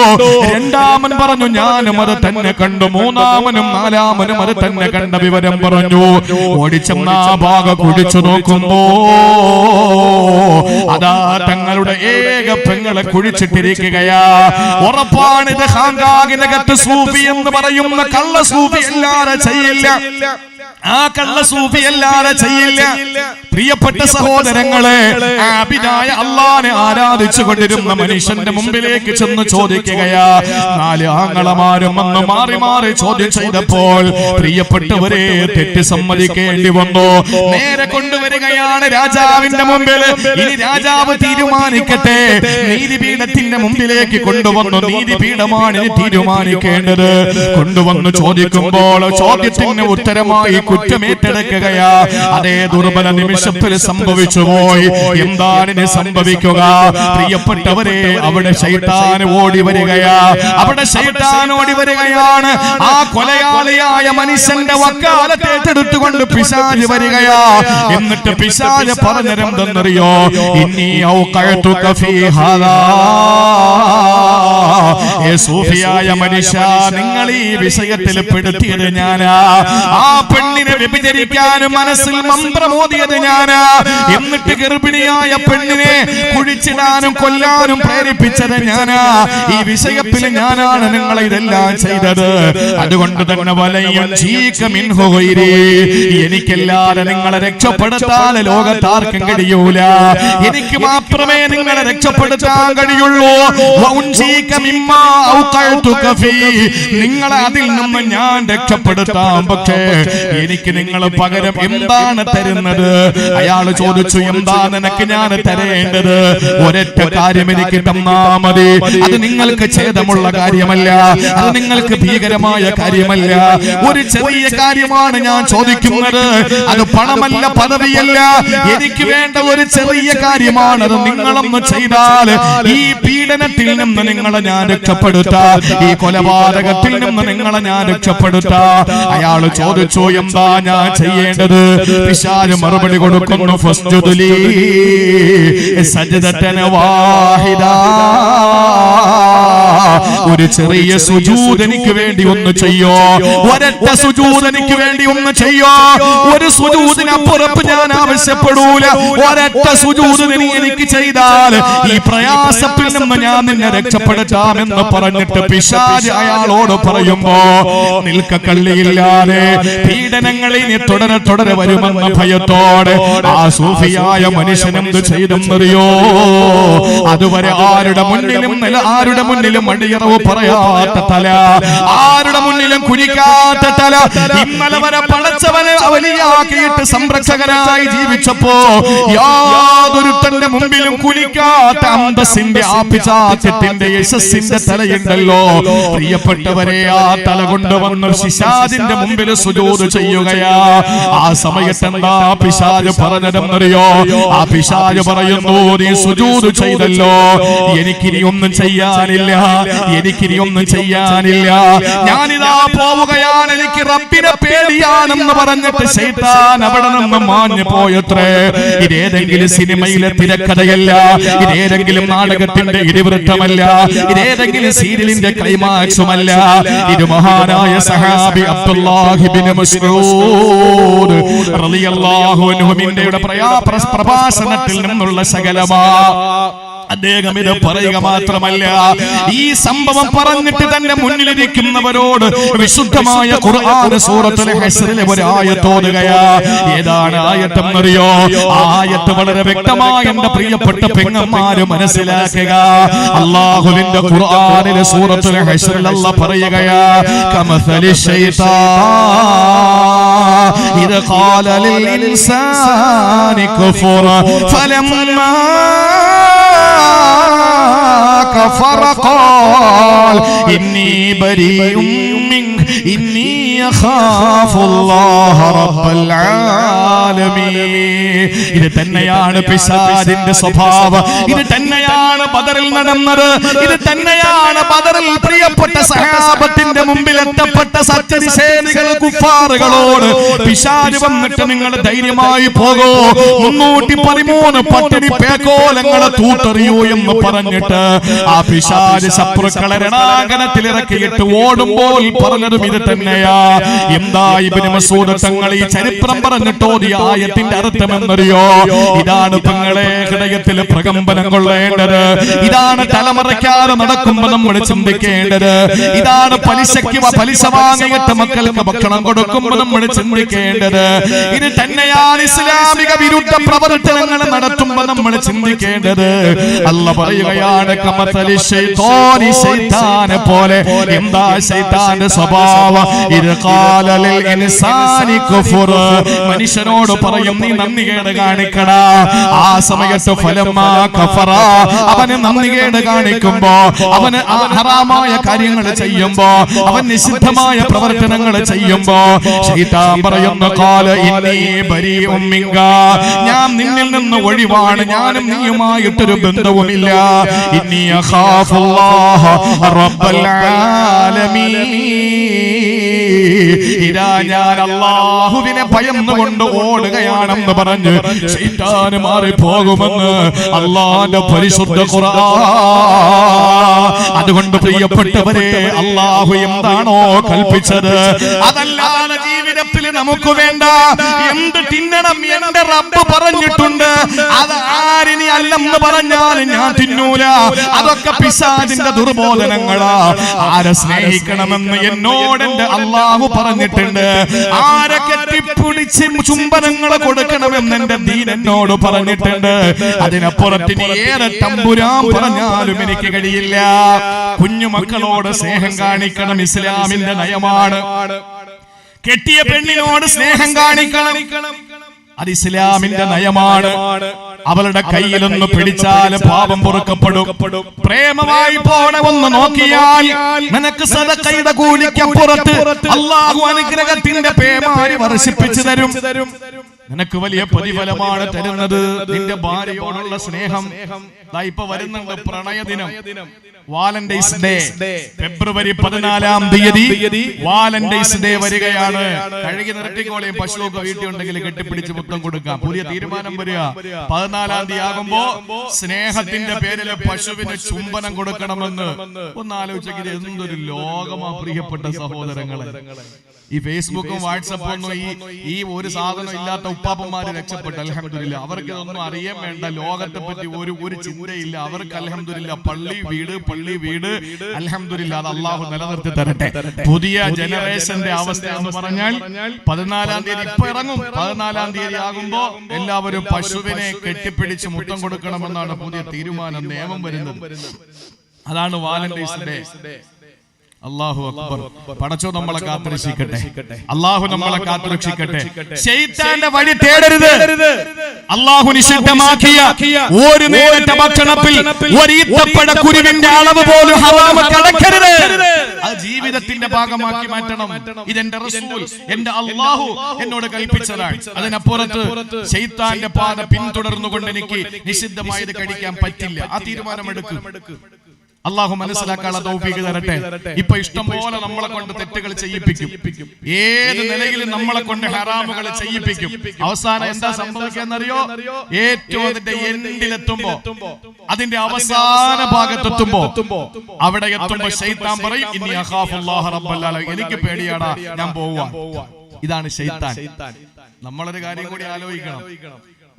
രണ്ടാമൻ പറഞ്ഞു, ഞാനും അത് തന്നെ കണ്ടു. മൂന്നാമനും 4-മനും അത് തന്നെ കണ്ട വിവരം പറഞ്ഞു. ഓടിച്ചെന്ന ആ ഭാഗം കുഴിച്ചു നോക്കുമ്പോ അതാ തങ്ങളുടെ ഏക പെങ്ങളെ കുഴിച്ചിട്ടിരിക്കുകയാ. ഉറപ്പാണ് ഇത് ഹാങ്കാഗിനകത്ത് സൂഫി എന്ന് പറയുന്ന കള്ള സൂഫി അല്ലാതെ ചെയ്യില്ല. ആ കള്ള സൂഫി അല്ലാതെ ചെയ്യില്ല. പ്രിയപ്പെട്ട സഹോദരങ്ങളെ, ആബിദായ അല്ലാഹുവിനെ ആരാധിച്ചു കൊണ്ടിരുന്ന മനുഷ്യന്റെ മുമ്പിലേക്ക് ചെന്ന് ചോദിക്കുകയാ. 4 ആങ്ങളമാരും വന്ന് മാറി മാറി ചോദ്യം ചെയ്തപ്പോൾ പ്രിയപ്പെട്ടവരെ തെറ്റ് സമ്മതിക്കേണ്ടി വന്നു. നേരെ കൊണ്ടുവരികയാണ് രാജാവിന്റെ മുമ്പിൽ. ഇനി രാജാവ് തീരുമാനിക്കട്ടെ. നീതിപീഠത്തിന്റെ മുമ്പിലേക്ക് കൊണ്ടുവന്നു. നീതിപീഠമാണ് ഇനി തീരുമാനിക്കേണ്ടത്. കൊണ്ടുവന്ന് ചോദിക്കുമ്പോൾ ചോദ്യത്തിന് ഉത്തരമായി കുറ്റമേറ്റെടുക്കുകയാ. അതേ ദുർബല നിമിഷത്തിൽ സംഭവിച്ചു പോയി. എന്താണ് ഇനി സംഭവിക്കുക? പ്രിയപ്പെട്ടവരെ, അവിടെ ശൈത്താൻ ഓടി വരികയാ. അവിടെ ശൈത്താൻ ഓടി വരികയാണ്. ആ കൊലയാളിയായ മനുഷ്യന്റെ വക്കാലത്ത് ഏറ്റെടുത്തുകൊണ്ട് പിശാച് വരികയാ. എന്നിട്ട് പിശാച് പറഞ്ഞതെന്തെന്നറിയോ? ഇന്നി ഔഖഅതുക ഫീ ഹാദാ. ഏ സൂഫിയായ മനുഷ്യ, നിങ്ങൾ ഈ വിഷയത്തിൽ പെടുത്തിയത് ഞാനാ. ആ പെണ്ണിനെ വ്യഭിചരിക്കാനും മനസ്സിൽ മന്ത്രമോദിയത് ഞാനാ. എന്നിട്ട് ഗർഭിണിയായ പെണ്ണിനെ കുഴിച്ചിടാനും കൊല്ലാനും പ്രേരിപ്പിച്ചത് ഞാനാ. ഈ വിഷയത്തിൽ ഞാനാണ് നിങ്ങളെ ഇതെല്ലാം ചെയ്തത്. അതുകൊണ്ട് തന്നെ വലയ്യൻ ജീക മിൻഹു ഗൈരി. എനിക്കല്ലാതെ നിങ്ങളെ രക്ഷപ്പെടുത്താൻ ലോകത്താർക്കും കഴിയൂല. എനിക്ക് മാത്രമേ നിങ്ങളെ രക്ഷപ്പെടുത്താൻ കഴിയുള്ളൂ. വഉൻജീക മിമ്മാ ഔഖഅതുക ഫീ. നിങ്ങളെ അതിൽ നിന്ന് ഞാൻ രക്ഷപ്പെടുത്താം. പക്ഷേ എനിക്ക് നിങ്ങൾ പകരം എന്താണ് തരുന്നത്? അയാൾ ചോദിച്ചു, എന്താ നിനക്ക് ഞാൻ തരേണ്ടത്? ഒരൊറ്റ കാര്യം എനിക്ക് തന്നാ മതി. അത് നിങ്ങൾക്ക് ഛേദമുള്ള കാര്യമല്ല, അത് നിങ്ങൾക്ക് ഭീകരമായ കാര്യമല്ല. ഒരു ചെറിയ കാര്യമാണ് ഞാൻ ചോദിക്കുന്നത്. അത് പണമല്ല, പദവിയല്ല. എനിക്ക് വേണ്ട ഒരു ചെറിയ കാര്യമാണ്. അത് നിങ്ങളൊന്ന് ചെയ്താൽ ഈ പീഡനത്തിൽ നിന്ന് നിങ്ങളെ ഞാൻ രക്ഷപ്പെടുത്താം. ഈ കൊലപാതകത്തിൽ നിന്ന് നിങ്ങളെ ഞാൻ രക്ഷപ്പെടുത്താം. അയാൾ ചോദിച്ചു, എന്താ ഞാൻ ചെയ്യേണ്ടത്? പിശാച് മറുപടി കൊടുക്കുന്നു, ഫസ്ജുദ് ലീ സജ്ദതൻ വാഹിദാ. ഒരു ചെറിയ സുജൂദ് എനിക്ക് വേണ്ടി ഒന്ന് ചെയ്യോ. ഒരൊറ്റ സുജൂദ് എനിക്ക് വേണ്ടി ഒന്ന് ചെയ്യോ. ഒരു സുജൂദിനപ്പുറം ഞാൻ ആവശ്യപ്പെടൂല. ഒരൊറ്റ സുജൂദ് നീ എനിക്ക് ചെയ്താൽ ഈ പ്രയാസത്തിൽ നിന്ന് ഞാൻ നിന്നെ രക്ഷപ്പെടുത്താമെന്ന് പറഞ്ഞിട്ട് പിശാച് അയാളോട് പറയുമ്പോ നിൽക്കക്കള്ളിയില്ലാതെ പീഡനങ്ങളിൽ തുടരെ തുടരെ വരുമെന്ന ഭയത്തോടെ ആ സൂഫിയായ മനുഷ്യൻ എന്ത് ചെയ്തെന്നറിയോ? അതുവരെ ആരുടെ മുന്നിലും അടിയറവ് പറയാത്ത തല, ആരുടെ മുന്നിലും കുനിക്കാത്ത തല, ഇന്നലെ വരെ പടച്ചവനെ അവലിയാക്കിയിട്ട് സംരക്ഷകനായി ജീവിച്ചപ്പോ യാതൊരു തന്റെ മുമ്പിലും കുനിക്കാത്ത അന്തസ്സിന്റെ ആഭിജാത്യത്തിന്റെ യശസ്സിന്റെ തലയുണ്ടല്ലോ. പ്രിയപ്പെട്ടവരെ, ആ തല കൊണ്ടുവന്ന് പിശാചിന്റെ മുമ്പിൽ സുജൂദ് ചെയ്യുകയാ. ആ സമയത്ത് എന്താ പിശാച് പറഞ്ഞതെന്നറിയോ? ആ പിശാച് പറയുന്നു, നീ സുജൂദ് ചെയ്തല്ലോ, എനിക്കിനി ഒന്നും ചെയ്യാനില്ല. എനിക്കിനി ഒന്നും ചെയ്യാനില്ല, ഞാനിതാ പോവുകയാണ്, എനിക്ക് റബ്ബിനെ പേടിയാണെന്ന് പറഞ്ഞിട്ട് ശൈത്താൻ അവിടെ നിന്ന് മാഞ്ഞു പോയത്രേ. ഇതേതെങ്കിലും സിനിമയിലെ തിരക്കഥയല്ല, ഇതേതെങ്കിലും നാടകത്തിന്റെ ഇതിവൃത്തമല്ല, ഇതേതെങ്കിലും സീരിയലിന്റെ ക്ലൈമാക്സുമല്ല. ഇത് മഹാനായ സഹാബി അബ്ദുല്ലാഹി ഇബ്നു മസ്ഊദ് റളിയല്ലാഹു അൻഹുവിന്റെ പ്രഭാഷണത്തിൽ നിന്നുള്ള ശകലമാ. അദ്ദേഹം ഇത് പറയുക മാത്രമല്ല, ഈ സംഭവം പറഞ്ഞിട്ട് തന്നെ മുന്നിലിരിക്കുന്നവരോട് വിശുദ്ധമായ ഖുർആൻ സൂറത്തുൽ ഹശ്റിലെ ഒരു ആയത്ത് ഓതുകയാ. ഏതാണ് ആയത്തെന്നറിയോ? ആയത്ത് വളരെ വ്യക്തമായി എന്റെ പ്രിയപ്പെട്ട പെങ്ങന്മാര് മനസ്സിലാക്കുക. അല്ലാഹുവിന്റെ ഖുർആനിലെ സൂറത്തുൽ ഹശ്റിൽ അല്ലാഹ് പറയുകയാ, കമസലി ശൈത്താൻ ഇദ ഖാല ലിൽ ഇൻസാനി കുഫർ ഫലമ്മാ كفر قال إني بريء منك إني أخاف الله رب العالمين. ഇത് തന്നെയാണ് പിശാചിന്റെ സ്വഭാവം, ഇത് തന്നെയാണ് ബദറിൽ നടന്നത്, ഇത് തന്നെയാണ് ബദറിൽ പ്രിയപ്പെട്ട സഹാബത്തിന്റെ മുമ്പിൽ എത്തപ്പെട്ട സത്യനിഷേധികൾ കുഫാറുകളോട് പിശാച് വന്നിട്ട് നിങ്ങൾ ധൈര്യമായി പോകൂ, 313 പട്ടിണി പേക്കോലങ്ങളെ തൂത്തെറിയൂ എന്ന് പറഞ്ഞിട്ട് ആ പിശാച് ശത്രുക്കളെ രണാങ്കണത്തിൽ ഇറക്കിയിട്ട് ഓടുമ്പോൾ പറഞ്ഞതും ഇത് തന്നെയാ. എന്താ ഇബ്നു മസ്ഊദ് തങ്ങൾ ഈ ചരിത്രം പറഞ്ഞിട്ടോ ഈ ആയത്തിന്റെ അർത്ഥം എന്നറിയോ? ഇതാണ് പെങ്ങളെ ഹൃദയത്തിൽ പ്രകമ്പനം കൊള്ളേണ്ടത്, ഇതാണ് തലമറയ്ക്കാതെ നടക്കുമ്പോൾ നമ്മൾ ചിന്തിക്കേണ്ടത്, ഇതാണ് പലിശ വാങ്ങിയിട്ട് മക്കൾക്ക് ഭക്ഷണം കൊടുക്കുമ്പോൾ നമ്മൾ ചിന്തിക്കേണ്ടത്, ഇത് തന്നെയാണ് ഇസ്ലാമിക വിരുദ്ധ പ്രവർത്തനങ്ങൾ നടത്തുമ്പോൾ നമ്മൾ ചിന്തിക്കേണ്ടത്. അല്ലാഹ് പറയുകയാണ്, കമസലി ശൈത്താനി ശൈത്താനെ പോലെ. എന്താ ശൈത്താന്റെ സ്വഭാവം? ഇത് ഖാല ലിൽ ഇൻസാനി കുഫർ, മനുഷ്യനോട് പറയും നീ നന്ദികേട് കാണിക്കണ. ആ സമയത്ത് ഫലമാ കഫറ, അവന് നന്ദികേട് കാണിക്കുമ്പോ, അവന് ഹറാമായ കാര്യങ്ങൾ ചെയ്യുമ്പോ, അവൻ നിഷിദ്ധമായ പ്രവർത്തനങ്ങൾ ചെയ്യുമ്പോ ശൈത്താൻ പറയുന്നു, ഖാല ഇന്നി ബരീഉം മിൻക, ഞാൻ നിന്നിൽ നിന്ന് ഒഴിവാണ്, ഞാനും നീയുമായിട്ടൊരു ബന്ധവുമില്ല. ഇന്നി അഖാഫുല്ലാഹ റബ്ബൽ ആലമീൻ, ഇതാ ഞാൻ അല്ലാഹുവിനെ ഭയന്നുകൊണ്ട് ഓടുകയാണെന്ന് പറഞ്ഞ് ശൈത്താൻ മാറി പോകുമെന്ന് അല്ലാഹുവിന്റെ പരിശുദ്ധ ഖുർആൻ. അതുകൊണ്ട് പ്രിയപ്പെട്ടവരെ, അല്ലാഹു എന്താണോ കൽപ്പിച്ചത് അതല്ലാതെ ജീവിതത്തിൽ നമുക്ക് വേണ്ട എന്ത് തിന്നണം എന്റെ റബ്ബ് പറഞ്ഞിട്ടുണ്ട്. അത് ആരിനി അല്ലെന്ന് പറഞ്ഞാൽ ഞാൻ തിന്നൂല. അതൊക്കെ പിശാചിന്റെ ദുർബോധനങ്ങളാ. ആരെ സ്നേഹിക്കണമെന്ന് എന്നോട് എന്റെ അല്ലാഹു പറഞ്ഞിട്ടുണ്ട്, ആരെ കെട്ടിപ്പിടിച്ച് ചുംബനങ്ങൾ കൊടുക്കണമെന്ന് എന്റെ ദീൻ എന്നോട് പറഞ്ഞിട്ടുണ്ട്. അതിനപ്പുറത്ത് ഇനി ഏറെ തമ്പുരാൻ പറഞ്ഞാലും എനിക്ക് കഴിയില്ല. കുഞ്ഞുമക്കളോട് സ്നേഹം കാണിക്കണം, ഇസ്ലാമിന്റെ നയമാണ്. കെട്ടിയ പെണ്ണിനോട് സ്നേഹം കാണിക്കണം, അത് ഇസ്ലാമിന്റെ നയമാണ്. അവളുടെ കയ്യിലൊന്ന് പിടിച്ചാൽ പാപം പൊറുക്കപ്പെടും. പ്രേമമായി പോണെ ഒന്ന് നോക്കിയാൽ നിനക്ക് സദഖയുടെ കൂലിക്കപ്പുറത്ത് അല്ലാഹു അനുഗ്രഹത്തിന്റെ പേമാരി വർഷിപ്പിച്ചു തരും. നിനക്ക് വലിയ പ്രതിഫലമാണ് തരുന്നത് നിന്റെ ഭാര്യയോടുള്ള സ്നേഹം. ഇപ്പൊ വരുന്നുണ്ട് പ്രണയദിനം, വാലന്റൈൻസ് ഡേ. ഫെബ്രുവരി 14-ാം തീയതി വാലന്റൈൻസ് ഡേ വരികയാണ്. കഴുകി നിർത്തിക്കോളയും, പശുവൊക്കെ വീട്ടിലുണ്ടെങ്കിൽ കെട്ടിപ്പിടിച്ച് മുത്തം കൊടുക്കാം. പുതിയ തീരുമാനം വരിക, 14-ാം തീയതി ആകുമ്പോ സ്നേഹത്തിന്റെ പേരിൽ പശുവിന് ചുംബനം കൊടുക്കണമെന്ന്. ഒന്ന് ആലോചിച്ചെങ്കിൽ എന്തൊരു ലോകമാ പ്രിയപ്പെട്ട സഹോദരങ്ങളെ. ഈ ഫേസ്ബുക്കും വാട്സപ്പും ഒന്നും ഈ ഒരു സാധനം ഇല്ലാത്ത ഉപ്പാപ്പന്മാര് രക്ഷപ്പെട്ടു, അൽഹംദുലില്ലാ. അവർക്ക് ഇതൊന്നും അറിയാൻ വേണ്ട, ലോകത്തെ പറ്റി ഒരു ചിന്തയില്ല അവർക്ക്. അൽഹംദുലില്ലാ, പള്ളി വീട് അൽഹംദുലില്ലാ, അത് അല്ലാഹു നിലനിർത്തി തരട്ടെ. പുതിയ ജനറേഷന്റെ അവസ്ഥ എന്ന് പറഞ്ഞാൽ 14-ാം തീയതി ഇപ്പൊ ഇറങ്ങും. 14-ാം തീയതി ആകുമ്പോ എല്ലാവരും പശുവിനെ കെട്ടിപ്പിടിച്ച് മുത്തം കൊടുക്കണമെന്നാണ് പുതിയ തീരുമാനം, നിയമം വരുന്നത്. അതാണ് വാലന്റൈൻസ് ഡേ. അല്ലാഹു അക്ബർ. പടച്ചോ നമ്മളെ കാത്തുരക്ഷിക്കട്ടെ, അല്ലാഹു നമ്മളെ കാത്തുരക്ഷിക്കട്ടെ. ശൈത്താന്റെ വഴി തേടരുത്. അല്ലാഹു നിഷിദ്ധമാക്കിയ ഒരു നേരത്തെ ഭക്ഷണത്തിൽ ഒരു ഈത്തപ്പഴ കുരുവിന്റെ അളവ് പോലും ഹറാം കടക്കരുത്. അത് ജീവിതത്തിന്റെ ഭാഗമാക്കി മാറ്റണം. ഇതെന്റെ റസൂൽ, എന്റെ അല്ലാഹു എന്നോട് കൽപ്പിച്ചതാണ്. അതിനപ്പുറത്ത് ശൈത്താന്റെ പാത പിന്തുടർന്നുകൊണ്ട് എനിക്ക് നിഷിദ്ധമായത് കഴിക്കാൻ പറ്റില്ല. ആ തീരുമാനം എടുക്കും. അള്ളാഹു മനസ്സിലാക്കാനുള്ള തൗഫീഖ് തരട്ടെ. ഇപ്പൊ ഇഷ്ടം പോലെ നമ്മളെ കൊണ്ട് തെറ്റുകൾ ചെയ്യിപ്പിക്കും, ഏത് നിലയിലും നമ്മളെ കൊണ്ട് ഹറാമുകൾ ചെയ്യിപ്പിക്കും. അവസാനം എന്താ സംഭവിക്കാന്നറിയോ? ഏറ്റവും അതിന്റെ എൻഡിലെത്തുമ്പോ, അതിന്റെ അവസാന ഭാഗത്തെത്തുമ്പോ, അവിടെ എത്തുമ്പോ ശൈത്താൻ പറയും ഇന്നി അഖാഫുല്ലാഹ റബ്ബൽ ആലമീൻ, എനിക്ക് പേടിയാടാ, ഞാൻ പോവാ. ഇതാണ് ശൈത്താൻ. നമ്മളൊരു കാര്യം കൂടി ആലോചിക്കണം,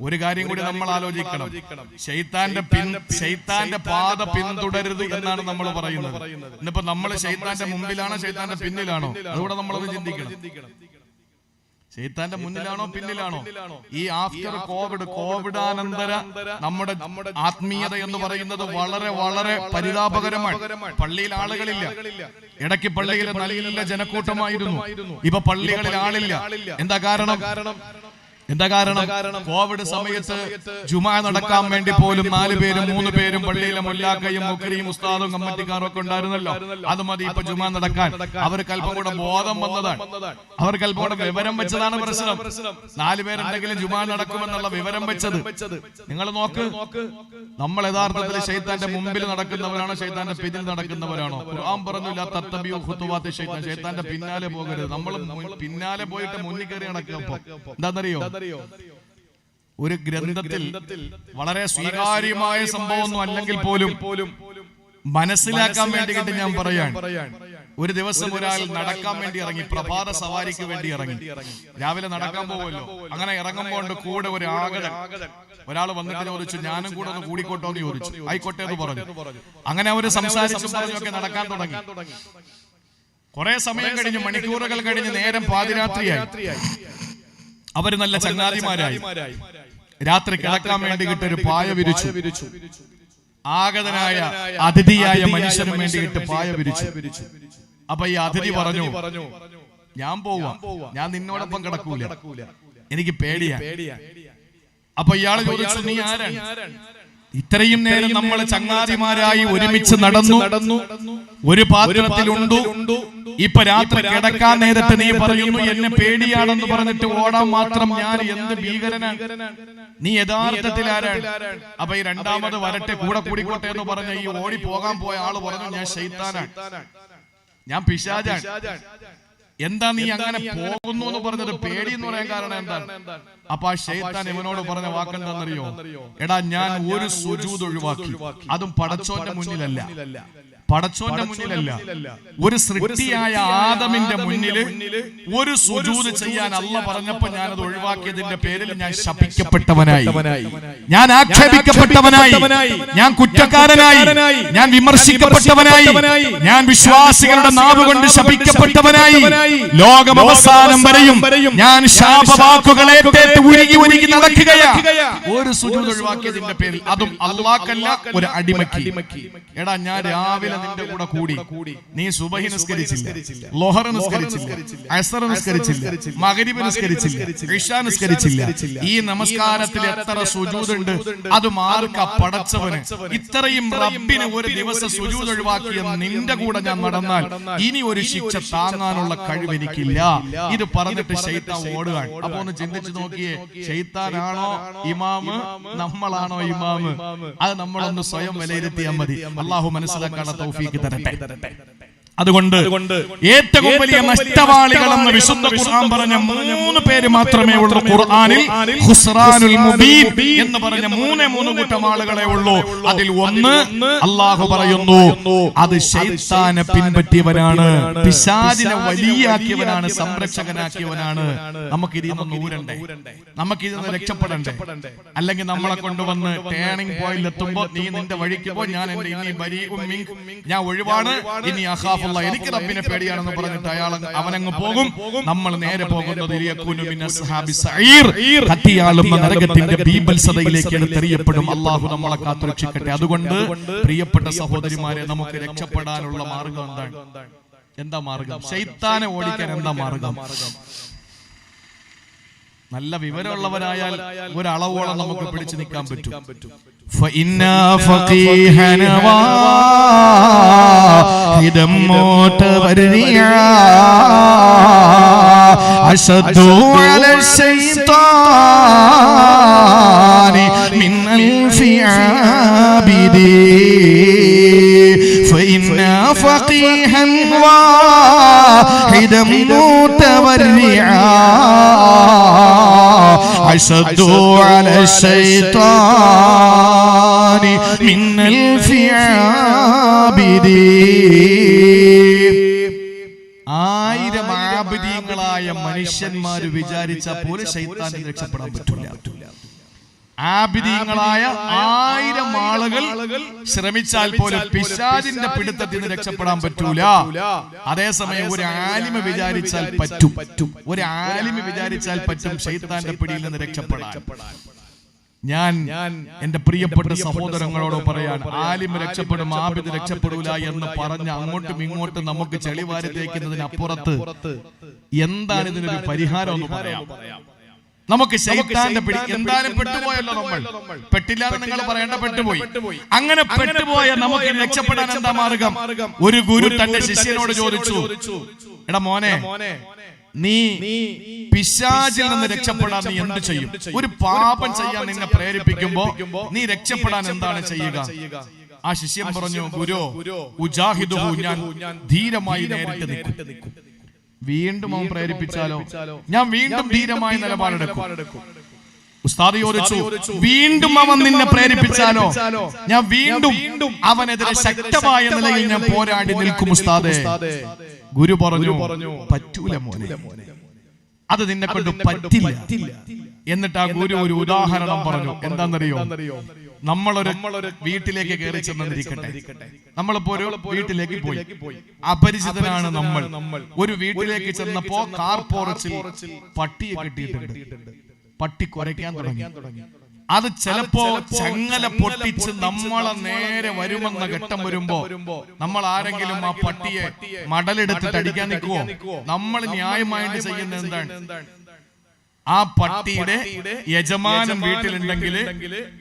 ഒരു കാര്യം കൂടി നമ്മൾ ആലോചിക്കണം. ശൈത്താന്റെ പാത പിന്തുടരുത് എന്നാണ് നമ്മൾ പറയുന്നത്. ഇന്നിപ്പോ നമ്മൾ ശൈത്താന്റെ മുമ്പിലാണോ ശൈത്താന്റെ പിന്നിലാണോ? അതുകൂടെ നമ്മളത് ചിന്തിക്കണം. ശൈത്താന്റെ മുന്നിലാണോ പിന്നിലാണോ? ഈ ആഫ്റ്റർ കോവിഡാനന്തര നമ്മുടെ ആത്മീയത എന്ന് പറയുന്നത് വളരെ വളരെ പരിതാപകരമാണ്. പള്ളിയിൽ ആളുകളില്ല. ഇടയ്ക്ക് പള്ളിയിൽ നല്ല ജനക്കൂട്ടമായിരുന്നു. ഇപ്പൊ പള്ളികളിൽ ആളില്ല. എന്താ കാരണം? കോവിഡ് സമയത്ത് ജുമാ നടക്കാൻ വേണ്ടി പോലും 4 പേരും 3 പേരും പള്ളിയിലെ മുല്ലാക്കയും മുക്കരിയും ഉസ്താദും കമ്മിറ്റിക്കാരും ഒക്കെ ഉണ്ടായിരുന്നല്ലോ. അത് മതി ഇപ്പൊ ജുമാ നടക്കാൻ. അവർക്ക് അല്പം കൂടെ ബോധം വന്നതാണ്, അവർക്ക് അല്പം കൂടെ വിവരം വെച്ചതാണ് പ്രശ്നം. 4 പേരുണ്ടെങ്കിലും ജുമാ നടക്കുമെന്നുള്ള വിവരം വെച്ചത്. നിങ്ങൾ നോക്ക്, നമ്മൾ യഥാർത്ഥത്തിൽ ശൈത്താന്റെ മുമ്പിൽ നടക്കുന്നവരാണോ ശൈത്താന്റെ പിന്നിൽ നടക്കുന്നവരാണോ? ഖുർആൻ പറഞ്ഞു ലാ തത്തബിഉ ഖുതുവാത്തി ശൈത്താൻ, ശൈത്താന്റെ പിന്നാലെ പോകരുത്. നമ്മൾ പിന്നാലെ പോയിട്ട് മുന്നിൽ കയറി നടക്കുക. എന്താണെന്നറിയോ? ഒരു ഗ്രന്ഥത്തിൽ വളരെ സ്വീകാര്യമായ സംഭവമൊന്നും അല്ലെങ്കിൽ പോലും മനസ്സിലാക്കാൻ വേണ്ടിയിട്ട് ഞാൻ പറയാൻ, ഒരു ദിവസം ഒരാൾ നടക്കാൻ വേണ്ടി ഇറങ്ങി, പ്രഭാത സവാരിക്ക് വേണ്ടി ഇറങ്ങി. രാവിലെ നടക്കാൻ പോകുമല്ലോ. അങ്ങനെ ഇറങ്ങുമ്പോൾ കൂടെ ഒരു ആകടൻ ഒരാൾ വന്നിട്ട് ചോദിച്ചു, ഞാനും കൂടെ ഒന്ന് കൂടിക്കോട്ടോ എന്ന് ചോദിച്ചു. ആയിക്കോട്ടെ എന്ന് പറഞ്ഞു. അങ്ങനെ അവര് സംസാരിച്ചു പറഞ്ഞൊക്കെ നടക്കാൻ തുടങ്ങി. കുറെ സമയം കഴിഞ്ഞു, മണിക്കൂറുകൾ കഴിഞ്ഞ് നേരം പാതിരാത്രിയായി. അവര് നല്ല ചങ്ങാതിമാരായി. രാത്രി കിടക്കാൻ വേണ്ടി ഒരു പായ വിരിച്ചു. ആഗതനായ അതിഥിയായ മനുഷ്യന് വേണ്ടിയിട്ട് പായ വിരിച്ചു. അപ്പൊ ഈ അതിഥി പറഞ്ഞു, ഞാൻ പോവാം, ഞാൻ നിന്നോടൊപ്പം കിടക്കൂല, എനിക്ക് പേടിയാ. അപ്പൊ ഇയാള് ചോദിച്ചു, നീ ആരാണ്? ഇത്രയും നേരം നമ്മൾ ചങ്ങാതിമാരായി ഒരുമിച്ച് നടന്നു, ഒരു പാത്രത്തിലുണ്ടു. ഇപ്പൊ രാത്രി കിടക്കാൻ നേരത്തെ നീ പറയുന്നു എന്നെ പേടിയാണെന്ന് പറഞ്ഞിട്ട് ഓടാൻ മാത്രം ഞാൻ എന്ത് ഭീകരനാണ്? നീ യഥാർത്ഥത്തിൽ ആരാണ്? അപ്പൊ ഈ രണ്ടാമത് വരട്ടെ, കൂടെ കൂടിക്കോട്ടെ എന്ന് പറഞ്ഞ ഈ ഓടി പോകാൻ പോയ ആള് പറഞ്ഞു, ഞാൻ ശൈത്താനാണ്, ഞാൻ പിശാചാണ്. എന്താ നീ അങ്ങനെ പോകുന്നു എന്ന് പറഞ്ഞത്? പേടി എന്ന് പറയാൻ കാരണം എന്താണ്? അപ്പൊ ആ ശൈത്താൻ ഇവനോട് പറഞ്ഞ വാക്കെന്താണെന്നറിയോ? എടാ, ഞാൻ ഒരു സുജൂദ് ഒഴിവാക്കി, അതും പടച്ചോന്റെ മുന്നിലല്ല, പടച്ചോന്റെ മുന്നിലല്ല, ഒരു സൃഷ്ടിയായ ആദമിന്റെ മുന്നില് ഒരു സുജൂദ് ചെയ്യാൻ അല്ല പറഞ്ഞപ്പോ ഞാനത് ഒഴിവാക്കിയതിന്റെ പേരിൽ ഞാൻ ശപിക്കപ്പെട്ടവനായി, ഞാൻ ആക്ഷേപിക്കപ്പെട്ടവനായി, ഞാൻ കുറ്റക്കാരനായി, ഞാൻ വിമർശിക്കപ്പെട്ടവനായി, ഞാൻ വിശ്വാസികളുടെ നാവ് കൊണ്ട് ശപിക്കപ്പെട്ടവനായി. ലോകം അവസാനം വരെയും ഞാൻ ശാപവാക്കുകളെ ഉരുകി നടക്കുകയാ, ഒരു സുജൂദ് ഒഴിവാക്കിയതിന്റെ പേരിൽ, അതും അല്ലാഹ്ക്കല്ല, ഒരു അടിമക്ക്. എടാ, ഞാൻ രാവിലെ നിന്റെ കൂടെ കൂടി, നീ സുബഹി നിസ്കരിച്ചില്ല, ലോഹർ നിസ്കരിച്ചില്ല, അസ്ർ നിസ്കരിച്ചില്ല, മഗ്രിബ് നിസ്കരിച്ചില്ല, ഇശാ നിസ്കരിച്ചില്ല. ഈ നമസ്കാരത്തിൽ എത്ര സുജൂദ് ഉണ്ട്? അത് ആർക്കാ? പടച്ചവന്. ഇത്രയും റബ്ബിനെ ഒരു ദിവസം സുജൂദ് ഒഴിവാക്കിയ നിന്റെ കൂടെ ഞാൻ നടന്നാൽ ഇനി ഒരു ശിക്ഷ താങ്ങാനുള്ള കഴിവ് എനിക്കില്ല. ഇത് പറഞ്ഞിട്ട് ശൈത്താൻ ഓടുകയാണ്. അപ്പൊ ഒന്ന് ചിന്തിച്ചു നോക്കിയേ, ശൈത്താനാണോ ഇമാമ്, നമ്മളാണോ ഇമാമ്? അത് നമ്മളൊന്ന് സ്വയം വിലയിരുത്തിയാൽ മതി. അള്ളാഹു മനസ്സിലാക്കാനുള്ള തൗഫീഖ് തരട്ടെ. അതുകൊണ്ട് ഏറ്റവും വലിയ നഷ്ടവാളികളെന്ന് വിശുദ്ധ ഖുർആൻ പറഞ്ഞ 3 പേര് മാത്രമേ ഉള്ളൂ ഖുർആനിൽ. ഖുസ്റാനുൽ മുബീൻ എന്ന് പറഞ്ഞ 3 കൂട്ടം ആളുകളെ ഉള്ളൂ. അതിൽ ഒന്ന് അല്ലാഹു പറയുന്നു, അത് ശൈത്താനെ പിൻപറ്റിയവനാണ്, പിശാചിനെ വലിയാക്കിയവനാണ്, സംരക്ഷകനാക്കിയവനാണ്. നമുക്കിതിൽ നിന്ന് ഊരണ്ടേ, നമുക്കിതിൽ നിന്ന് രക്ഷപ്പെടണ്ടേ? അല്ലെങ്കിൽ നമ്മളെ കൊണ്ടുവന്ന് ടേണിംഗ് പോയിന്റ് എത്തുമ്പോ നീ നിന്റെ വഴിക്ക് പോ, ഞാൻ എന്റെ ഇനി ഞാൻ ഒഴിവാണ്, ഇനി അഖാഫ്, എനിക്ക് റബ്ബിനെ പേടിയാണെന്ന് പറഞ്ഞിട്ട് അവനങ്ങ് പോകും. നമ്മൾ നേരെ പോകുന്നത് കത്തിയാളുന്ന നരകത്തിന്റെ ബീഭത്സതയിലേക്ക് എടുത്തെറിയപ്പെടും. അള്ളാഹു നമ്മളെ കാത്തുരക്ഷിക്കട്ടെ. അതുകൊണ്ട് പ്രിയപ്പെട്ട സഹോദരിമാരെ, നമുക്ക് രക്ഷപ്പെടാനുള്ള മാർഗം എന്താണ്? എന്താ മാർഗം? ശൈത്താനെ ഓടിക്കാൻ എന്താ മാർഗം? നല്ല വിവരമുള്ളവരായാൽ ഒരളവോളം നമുക്ക് പിടിച്ചു നിൽക്കാൻ പറ്റും. فإن فقيها واحدا متورعا أشد على الشيطان من ألف عابد فإن فقيها واحدا متورعا أشد على الشيطان من ألف عابد. ആയിരം ആബിദീങ്ങളായ മനുഷ്യന്മാർ വിചാരിച്ച പോലെ ശൈത്താനിൽ രക്ഷപ്പെടാൻ പറ്റില്ല. ആബിദീങ്ങളായ 1000 ആളുകൾ ശ്രമിച്ചാൽ പോലും പിശാചിന്റെ പിടുത്തത്തിൽ നിന്ന് രക്ഷപ്പെടാൻ പറ്റൂല. അതേസമയം ഒരു ആലിമ് വിചാരിച്ചാൽ പറ്റും. ഒരു ആലിമ് വിചാരിച്ചാൽ പറ്റും ശൈത്താന്റെ പിടിയിൽ നിന്ന് രക്ഷപ്പെടാൻ. ഞാൻ എന്റെ പ്രിയപ്പെട്ട സഹോദരങ്ങളോട് പറയാൻ, ആലിമ് രക്ഷപ്പെടും ആബിദ് രക്ഷപ്പെടൂല എന്ന് പറഞ്ഞ് അങ്ങോട്ടും ഇങ്ങോട്ടും നമുക്ക് ചെളിവാരി തേക്കുന്നതിനപ്പുറത്ത് എന്താണ് ഇതിനൊരു പരിഹാരം എന്ന് പറയാം. നമുക്ക് ശൈത്താന്റെ പിടി എന്തായാലും പെട്ടുപോയല്ലോ. നമ്മൾ പെട്ടില്ല എന്ന് നിങ്ങൾ പറയേണ്ട, പെട്ടുപോയി. അങ്ങനെ പെട്ടുപോയ നമുക്ക് രക്ഷപ്പെടാൻ എന്താ മാർഗം? ഒരു ഗുരു തന്റെ ശിഷ്യനോട് ചോദിച്ചു, എടാ മോനെ, നീ പിശാചിൽ നിന്ന് രക്ഷപ്പെടാൻ നീ എന്ത് ചെയ്യും? ഒരു പാപം ചെയ്യാൻ നിന്നെ പ്രേരിപ്പിക്കുമ്പോ നീ രക്ഷപ്പെടാൻ എന്താണ് ചെയ്യുക? ആ ശിഷ്യൻ പറഞ്ഞു, ഗുരു ഉജാഹിദുഹു, ഞാൻ ധീരമായി നേരിട്ട് നിൽക്കും. വീണ്ടും അവൻ പ്രേരിപ്പിച്ചാലോ? ഞാൻ വീണ്ടും ധീരമായ നിലപാടെടുക്കും. ഉസ്താദ് ചോദിച്ചു, വീണ്ടും അവൻ നിന്നെ പ്രേരിപ്പിച്ചാലോ? ഞാൻ വീണ്ടും അവനെതിരെ ശക്തമായ നിലയിൽ ഞാൻ പോരാടി നിൽക്കും ഉസ്താദേ. ഗുരു പറഞ്ഞു, പറ്റൂല മോനെ, അത് നിന്നെ കൊണ്ട് പറ്റില്ല. എന്നിട്ട് ആ ഗുരു ഒരു ഉദാഹരണം പറഞ്ഞു. എന്താണെന്നറിയോ? നമ്മളൊരു വീട്ടിലേക്ക് കയറി ചെന്നിരിക്കട്ടെ. നമ്മളിപ്പോ ഒരു വീട്ടിലേക്ക് പോയി, അപരിചിതനാണ് നമ്മൾ. ഒരു വീട്ടിലേക്ക് ചെന്നപ്പോ കാർ പോർച്ചിൽ പട്ടിയെ കെട്ടിയിട്ടുണ്ട്. പട്ടി കുരയ്ക്കാൻ തുടങ്ങി. അത് ചിലപ്പോ ചങ്ങല പൊട്ടിച്ച് നമ്മളെ നേരെ വരുമെന്ന ഘട്ടം വരുമ്പോ നമ്മൾ ആരെങ്കിലും ആ പട്ടിയെ മടലെടുത്തിട്ട് അടിക്കാൻ നിൽക്കുവോ? നമ്മൾ ന്യായമായിട്ട് ചെയ്യുന്നത് എന്താണ്? ആ പട്ടിയുടെ യജമാനം വീട്ടിലുണ്ടെങ്കിൽ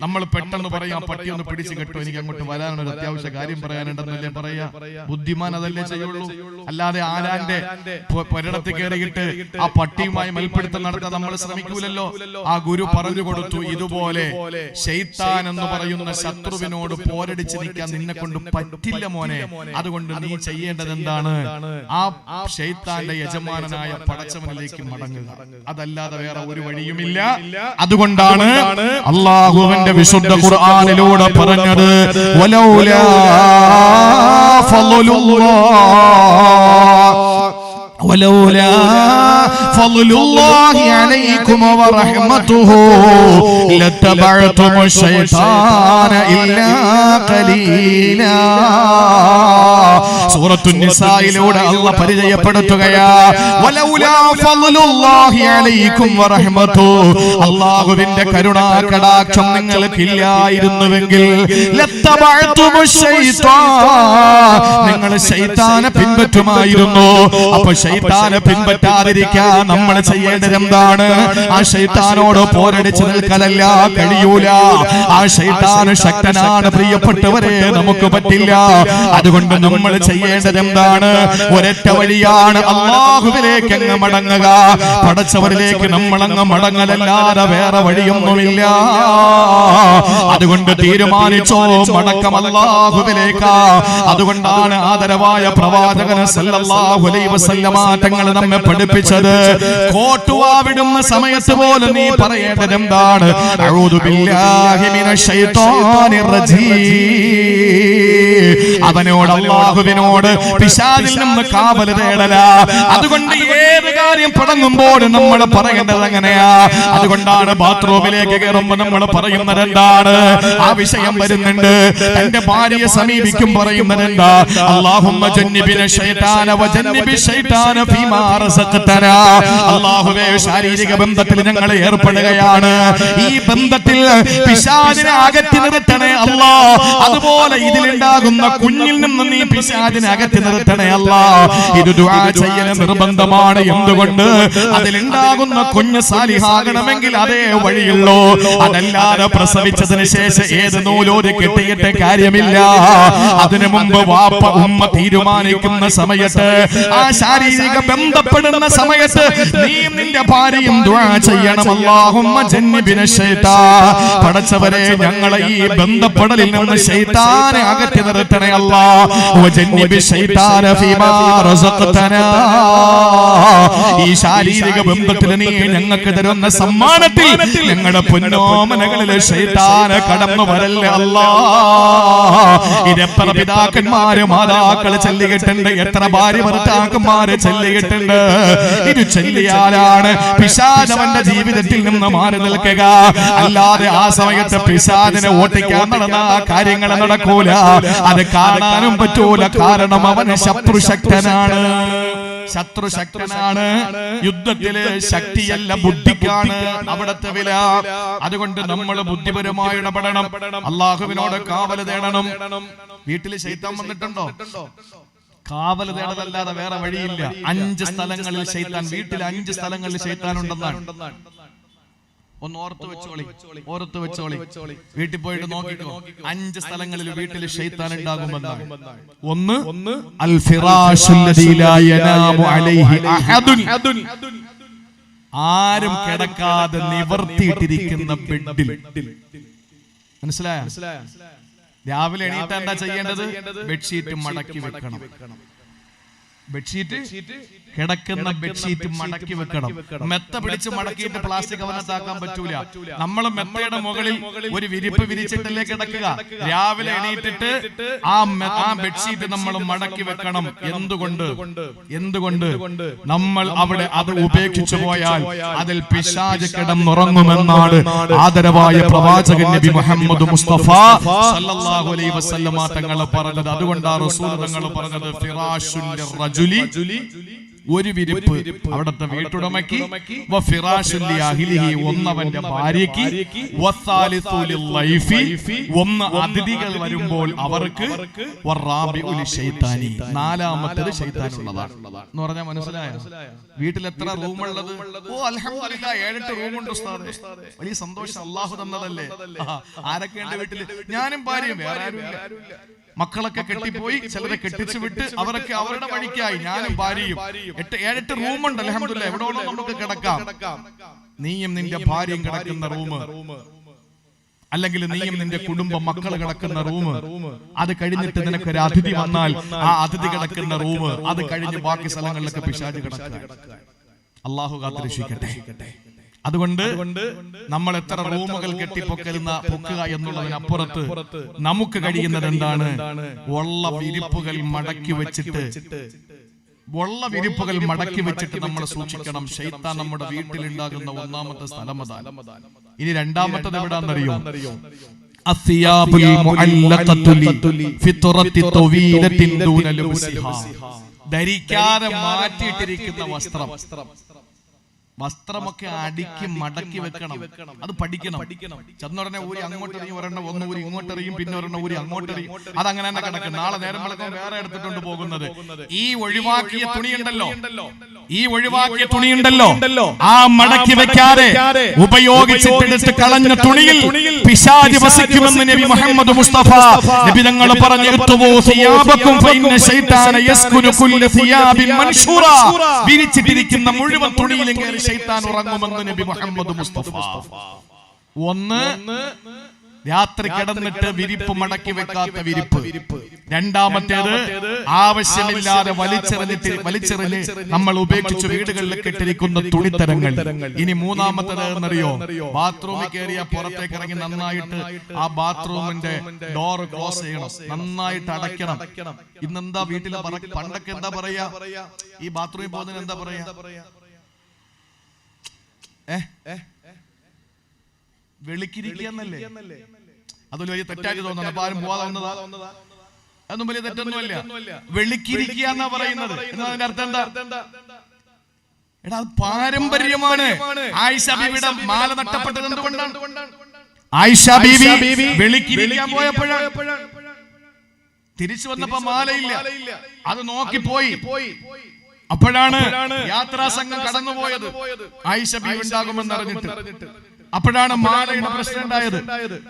നമ്മൾ പെട്ടെന്ന് പറയാം, പട്ടി ഒന്ന് പിടിച്ചു കെട്ടോ, എനിക്ക് അങ്ങോട്ട് വരാനൊരു അത്യാവശ്യ കാര്യം പറയാനുണ്ടെന്നല്ലേ പറയാ. ബുദ്ധിമാൻ അതല്ലേ ചെയ്യുള്ളൂ. അല്ലാതെ ആരാന്റെ പുരടത്തിൽ കയറിയിട്ട് ആ പട്ടിയുമായി മൽപ്പിടുത്തം നടത്താൻ നമ്മൾ ശ്രമിക്കൂലല്ലോ. ആ ഗുരു പറഞ്ഞു കൊടുത്തു, ഇതുപോലെ ശൈത്താൻ എന്ന് പറയുന്ന ശത്രുവിനോട് പോരടിച്ച് നിൽക്കാൻ നിന്നെ കൊണ്ട് പറ്റില്ല മോനെ. അതുകൊണ്ട് നീ ചെയ്യേണ്ടത് എന്താണ്? ആ ശൈത്താന്റെ യജമാനനായ പടച്ചവനിലേക്ക് മടങ്ങുക. അതല്ലാതെ വേറെ ഒരു വഴിയുമില്ല. അതുകൊണ്ടാണ് അല്ലാഹുവിന്റെ വിശുദ്ധ ഖുർആനിലൂടെ പറഞ്ഞത്, വലൗലാ ഫളുല്ലാഹി അലൈക്കും വറഹ്മതുഹു ലത്തബഅതുമു ശൈത്താന ഇല്ലാ ഖലീലാ. സൂറത്തുൻ നിസായിലൂടെ അല്ലാഹു പരിചയപ്പെടുത്തുകയാ, വലൗലാ ഫളുല്ലാഹി അലൈക്കും വറഹ്മതുഹു, അല്ലാഹുവിന്റെ കരുണാ കടാക്ഷം നിങ്ങൾക്കില്ലായിരുന്നുവെങ്കിൽ ലത്തബഅതുമു ശൈത്താൻ, നിങ്ങൾ ശൈത്താനെ പിൻപറ്റുമായിരുന്നു. അപ്പോൾ ശൈത്താനെ പിൻപറ്റാതിരിക്കാൻ നമ്മൾ ചെയ്യേണ്ടത് എന്താണ്? ആ ശൈത്താനോട് പോരടിച്ച് നിൽക്കലല്ല, കഴിയൂല. ആ ശൈത്താൻ ശക്തനാണ് പ്രിയപ്പെട്ടവരെ, നമുക്ക് പറ്റില്ല. അതുകൊണ്ട് നമ്മൾ ചെയ്യേണ്ടത് എന്താണ്? ഒരൊറ്റ വഴിയാണ്, അല്ലാഹുവിലേക്ക് അങ്ങ് മടങ്ങുക. പടച്ചവരിലേക്ക് നമ്മൾ അങ്ങ് മടങ്ങലല്ലാതെ വേറെ വഴിയൊന്നുമില്ല. അതുകൊണ്ട് തീരുമാനിച്ചോ, മടക്കം അല്ലാഹുവിലേക്ക്. അതുകൊണ്ടാണ് ആദരവായ പ്രവാചകൻ സല്ലല്ലാഹു അലൈഹി വസല്ലമ തങ്ങൾ നമ്മെ പഠിപ്പിച്ചത്, കോട്ടുവാവിടുന്ന സമയത്ത് പോലും നീ പറയേണ്ടത് എന്താണ്? അഊദു ബില്ലാഹി മിനശ് ശൈത്വാനിർ റജീം. അവനോട്, അല്ലാഹുവിനോട് പിശാചിൽ നിന്ന് കാവൽ തേടല. അതുകൊണ്ട് ഏത് കാര്യം തുടങ്ങുമ്പോഴും നമ്മൾ പറയേണ്ടത് എങ്ങനെയാ? അതുകൊണ്ടാണ് ബാത്റൂമിലേക്ക് കയറുമ്പോൾ നമ്മൾ പറയുന്നത് എന്താണ്? ആ വിഷയം വരുന്നുണ്ട്. തന്റെ ഭാര്യയെ സമീപിക്കും പറയുന്നത് എന്താ? അല്ലാഹുമ്മ ജന്നിബിന ശൈത്താന വജന്നിബി ശൈത്താന ഫീമാ റസഖ്തനാ. അല്ലാഹുവേ ശാരീരിക ബന്ധത്തിൽ ഞങ്ങൾ ഏർപ്പെടുകയാണ്. ഈ ബന്ധത്തിൽ പിശാചിനെ അകറ്റി നിർത്തണേ അല്ലാ. അതുപോലെ ഇതിലുണ്ടാകുന്ന കുഞ്ഞിൽ നിന്ന് നീ പിശാചിനെ അകറ്റി നിർത്തണേ അല്ലാ. ഇത് ദുആ ചെയ്യൽ നിർബന്ധമാണ്. എന്തുകൊണ്ട്? അതിലുണ്ടാകുന്ന കുഞ്ഞ് സാലിഹാകണമെങ്കിൽ അതേ വഴിയുള്ളൂ. അതല്ലാതെ പ്രസവിച്ചതിന് ശേഷം ഏത് നൂലോര് കെട്ടിയിട്ട് കാര്യമില്ല. അതിനു മുമ്പ് വാപ്പ ഉമ്മ തീരുമാനിക്കുന്ന സമയത്ത്, ആ ശാരീരിക ബന്ധപ്പെടുന്ന സമയത്ത് നീ നിന്റെ ഭാര്യയും ദുആ ചെയ്യണം. അല്ലാഹുമ്മ ജന്നിബിന ശൈത്താൻ. പടച്ചവരെ ഞങ്ങളെ ഈ ബന്ധപ്പെടലിൽ നിന്ന് ശൈത്താനെ അകറ്റി നിർത്തണേ അല്ലാ. വജന്നിബി ശൈത്താന ഫീമാ റസഖ്തനാ. ഈ ശാരീരിക ബന്ധത്തിൽ നീ ഞങ്ങൾക്ക് തരുന്ന സമ്മാനത്തിൽ ഞങ്ങളുടെ പൊന്നോമനകളിലെ ശൈത്താനെ കടന്നു വരല്ലേ അല്ലാ. ഇതെത്ര പിതാക്കന്മാര് മാതാക്കള് ചൊല്ലിയിട്ടുണ്ട്, എത്ര ഭാര്യ ഭർത്താക്കന്മാര് ചൊല്ലിയിട്ടുണ്ട്. ഇത് ചൊല്ലിയാലാണ് പിശാചവന്റെ ജീവിതത്തിൽ നിന്ന് മാറി നിൽക്കുക. അല്ലാതെ ആ സമയത്ത് പിശാചിനെ ഓട്ടിക്കാൻ നടന്ന കാര്യങ്ങൾ നടക്കൂല. അത് കാണാനും പറ്റൂല. കാരണം അവന് ശത്രുശക്തനാണ്. ശത്രുശക്തനാണ്. യുദ്ധത്തില് ശക്തിയല്ല ബുദ്ധിക്കാണ് അവിടത്തെ വില. അതുകൊണ്ട് നമ്മൾ ബുദ്ധിപരമായി ഇടപെടണം. അള്ളാഹുവിനോട് കാവല് തേടണം. വീട്ടിൽ ശൈത്താൻ വന്നിട്ടുണ്ടോ? കാവല് തേടലല്ലാതെ വേറെ വഴിയില്ല. 5 സ്ഥലങ്ങളിൽ ശൈത്താൻ, വീട്ടിൽ 5 സ്ഥലങ്ങളിൽ ശൈത്താൻ ഉണ്ടെന്നാണ്. ഒന്ന് ഓർത്ത് വെച്ചോളി. വീട്ടിൽ പോയിട്ട് നോക്കിക്കോ. 5 സ്ഥലങ്ങളിൽ വീട്ടിൽ ശൈത്താൻ ഉണ്ടാകുമെന്നാണ്. ഒന്ന് അൽ ഫിറാശുല്ലദീ ലാ യനാമു അലൈഹി അഹദുൻ. ആരും കിടക്കാതെ നിവർത്തിയിട്ടിരിക്കുന്ന ബെഡിൽ. മനസ്സിലായോ? രാവിലെ എണീറ്റ് എന്താ ചെയ്യേണ്ടത്? ബെഡ്ഷീറ്റ് മടക്കി വെക്കണം. ബെഡ്ഷീറ്റ് കിടക്കുന്ന ബെഡ്ഷീറ്റ് മടക്കി വെക്കണം. മെത്ത പിടിച്ച് മടക്കിയിട്ട് പ്ലാസ്റ്റിക് കവറിനകത്താക്കാൻ പറ്റൂല. നമ്മൾ മെത്തയുടെ മുകളിൽ ഒരു വിരിപ്പ് വിരിച്ചിട്ടല്ലേ കിടക്കുക. രാവിലെ എണീറ്റിട്ട് ആ ബെഡ്ഷീറ്റ് നമ്മൾ മടക്കി വെക്കണം. എന്തുകൊണ്ട്? നമ്മൾ അവിടെ അത് ഉപേക്ഷിച്ചു പോയാൽ അതിൽ പിശാച് കിടന്നുറങ്ങുമെന്നാണ് ആദരവായ പ്രവാചകൻ നബി മുഹമ്മദ് മുസ്തഫ സല്ലല്ലാഹു അലൈഹി വസല്ലമ തങ്ങൾ പറഞ്ഞത്. അതുകൊണ്ടാണ് റസൂൽ തങ്ങൾ പറഞ്ഞത് ഫിറാശുൽ റജുലി, ഒരു വിരിപ്പ് അവിടുത്തെ വീട്ടുടമയ്ക്ക്, ഒന്നവന്റെ ഭാര്യയ്ക്ക്, ഒന്ന് അതിഥികൾ വരുമ്പോൾ അവർക്ക്, നാലാമത്തേത് ശൈത്താനുള്ളതാണ് എന്ന് പറഞ്ഞാൽ മനസ്സിലായോ? വീട്ടിൽ എത്ര റൂമുള്ളത്? ഓ അൽഹംദുലില്ലാ 7-8 റൂമുണ്ട് ഉസ്താദേ. വലിയ സന്തോഷം, അല്ലാഹു തന്നതല്ലേ. ആരൊക്കെയുണ്ട് വീട്ടിൽ? ഞാനും ഭാര്യയും, വേറെ ആരുമില്ല. മക്കളൊക്കെ കെട്ടിപ്പോയി, ചിലരെ കെട്ടിച്ചു വിട്ട് അവരൊക്കെ അവരുടെ വഴിക്കായി. ഞാനും ഭാര്യയും 7-8 റൂമുണ്ട് അൽഹംദുലില്ലാ. എവിടെയോളം നമുക്ക് കിടക്കാം. നീയും നിന്റെ ഭാര്യയും കിടക്കുന്ന റൂം, അല്ലെങ്കിൽ നീയും നിന്റെ കുടുംബം മക്കൾ കിടക്കുന്ന റൂം, അത് കഴിഞ്ഞിട്ട് നിനക്കൊരു അതിഥി വന്നാൽ ആ അതിഥി കിടക്കുന്ന റൂം, അത് കഴിഞ്ഞ് ബാക്കി സ്ഥലങ്ങളിലൊക്കെ പിശാച് കിടക്കുക. അല്ലാഹു കാത്തുരക്ഷിക്കട്ടെ. അതുകൊണ്ട് നമ്മൾ എത്ര റൂമുകൾ പൊക്കുക എന്നുള്ളതിനപ്പുറത്ത് നമുക്ക് കഴിയുന്നത് എന്താണ്? ഉള്ള വിരിപ്പുകൾ മടക്കി വെച്ചിട്ട് നമ്മൾ സൂക്ഷിക്കണം. ശൈത്താൻ നമ്മുടെ വീട്ടിലുണ്ടാകുന്ന ഒന്നാമത്തെ സ്ഥലം അതാണ്. ഇനി രണ്ടാമത്തത് എവിടാന്നറിയോ? അസ്സിയാബുൽ മുഅല്ലഖത്തു ഫിത്രത്തി തവീലത്തിൻ ദൂന ലുബ്സിഹാ. ധരിക്കാതെ മാറ്റിയിട്ടിരിക്കുന്ന വസ്ത്രമൊക്കെ അടുക്കി മടക്കി വെക്കണം. അത് പഠിക്കണം. ചെന്നുടനെ ഊരി അങ്ങോട്ടെറിയും, ഒരെണ്ണം ഒന്ന് ഊരി ഇങ്ങോട്ടെറിയും, പിന്നെ ഒരെണ്ണം ഊരി അങ്ങോട്ടെറിയും. അതങ്ങനെ തന്നെ കിടക്കും. നാളെ നേരം വെളുക്കാൻ വേറെ എടുത്തിട്ടുണ്ട് പോകുന്നത്. ഈ ഒഴിവാക്കിയ തുണിയുണ്ടല്ലോ, ആ മടക്കി വെക്കാതെ ഉപയോഗിച്ചിട്ടെടുത്ത് കളഞ്ഞ തുണിയിൽ പിശാച് വസിക്കുമെന്ന് നബി മുഹമ്മദ് മുസ്തഫ നബി തങ്ങൾ പറഞ്ഞു. വിരിച്ചിട്ടിരിക്കുന്ന മുഴുവൻ തുണിയിലും കയറി ശൈത്താൻ ഉറങ്ങുമെന്ന് നബി മുഹമ്മദ് മുസ്തഫ. ഒന്ന്, രാത്രി കിടന്നിട്ട് വിരിപ്പ് മടക്കി വെക്കാത്ത വിരിപ്പ്. രണ്ടാമത്തേത്, ആവശ്യമില്ലാതെ വലിച്ചെറിഞ്ഞ് നമ്മൾ ഉപേക്ഷിച്ച് വീടുകളിലൊക്കെ ഇട്ടിരിക്കുന്ന തുണിത്തരങ്ങൾ. ഇനി മൂന്നാമത്തേത് എന്നറിയോ? ബാത്റൂമിൽ കയറിയ പുറത്തേക്ക് ഇറങ്ങി നന്നായിട്ട് ആ ബാത്റൂമിന്റെ ഡോർ ക്ലോസ് ചെയ്യണം, നന്നായിട്ട് അടയ്ക്കണം. ഇന്നെന്താ വീട്ടിൽ പണ്ടൊക്കെ എന്താ പറയാ? ഈ ബാത്റൂമിൽ പോകുന്നതിന് എന്താ പറയാ? വെളിക്കിരിക്കുന്നല്ലേ? അതൊരു വലിയ തെറ്റായിട്ട് തോന്നുന്നു. അപ്പൊ ആരും പോവാതെ വന്നതാ? അതൊന്നും വലിയ തെറ്റൊന്നുമല്ല. വെളിക്കിരിക്കുക എന്നാ പറയുന്നത്. എന്നതിന്റെ അർത്ഥം എന്താ? എടാ അത് പാരമ്പര്യമാണ്. ആയിഷ ബീവിയുടെ മാല നഷ്ടപ്പെട്ടത് എന്തുകൊണ്ടാണ്? ആയിഷ ബീവി വെളിക്കിരിക്കാൻ പോയപ്പോഴാണ്. തിരിച്ചു വന്നപ്പോ മാലയില്ല, അത് നോക്കിപ്പോയി. അപ്പോഴാണ് യാത്രാ സംഘം കടന്നുപോയത്. ആയിഷ ബീവി ഉണ്ടാകുമെന്ന് അറിഞ്ഞിട്ട് അപ്പോഴാണ് മാലയുടെ പ്രശ്നം ഉണ്ടായത്.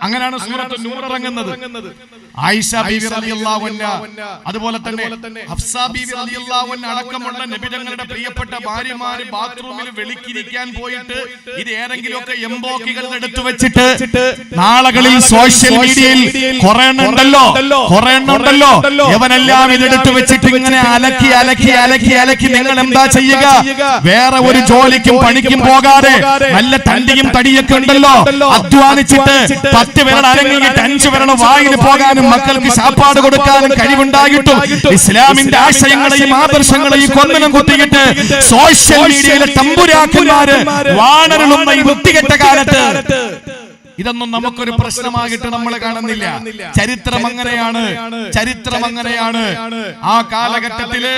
അങ്ങനെയാണ് സൂറത്ത് നൂർ ഇറങ്ങുന്നത്. ആയിഷ ബീവി റളിയല്ലാഹു അൻഹ, അതുപോലെ തന്നെ ഹഫ്സ ബീവി റളിയല്ലാഹു അൻഹ അടക്കമുള്ള നബി തങ്ങളുടെ പ്രിയപ്പെട്ട ഭാര്യമാര് ബാത്റൂമിൽ വെളിക്കിരിക്കാൻ പോയിട്ട് ഇത് ഏതെങ്കിലുമൊക്കെ എംബോക്കികൾ എടുത്തു വെച്ചിട്ട് നാളുകളിൽ സോഷ്യൽ മീഡിയയിൽ കുറെ എണ്ണുണ്ടല്ലോ ഇവനെല്ലാം ഇതെടുത്തു വെച്ചിട്ട് ഇങ്ങനെ അലക്കി അലക്കി അലക്കി അലക്കി നിങ്ങൾ എന്താ ചെയ്യുക? വേറെ ഒരു ജോലിക്കും പണിക്കും പോകാതെ നല്ല തണ്ടിയും തടിയൊക്കെ ഉണ്ടല്ലോ, അധ്വാനിച്ചിട്ട് 10 പേരുടെ അരങ്ങിട്ട് 5 പേരുടെ വായിൽ പോകാനും മക്കൾക്ക് ശാപ്പാട് കൊടുക്കാനും കഴിവുണ്ടായിട്ടും ഇസ്ലാമിന്റെ ആശയങ്ങളെയും ആദർശങ്ങളെയും കൊന്നനം കുത്തിയിട്ട് സോഷ്യൽ മീഡിയയിലെ തമ്പുരാക്കന്മാര് വാണരുളുന്ന ഈ വൃത്തികെട്ട കാലത്ത് ഇതൊന്നും നമുക്കൊരു പ്രശ്നമായിട്ട് നമ്മൾ കാണുന്നില്ല. ചരിത്രം അങ്ങനെയാണ്. ആ കാലഘട്ടത്തില്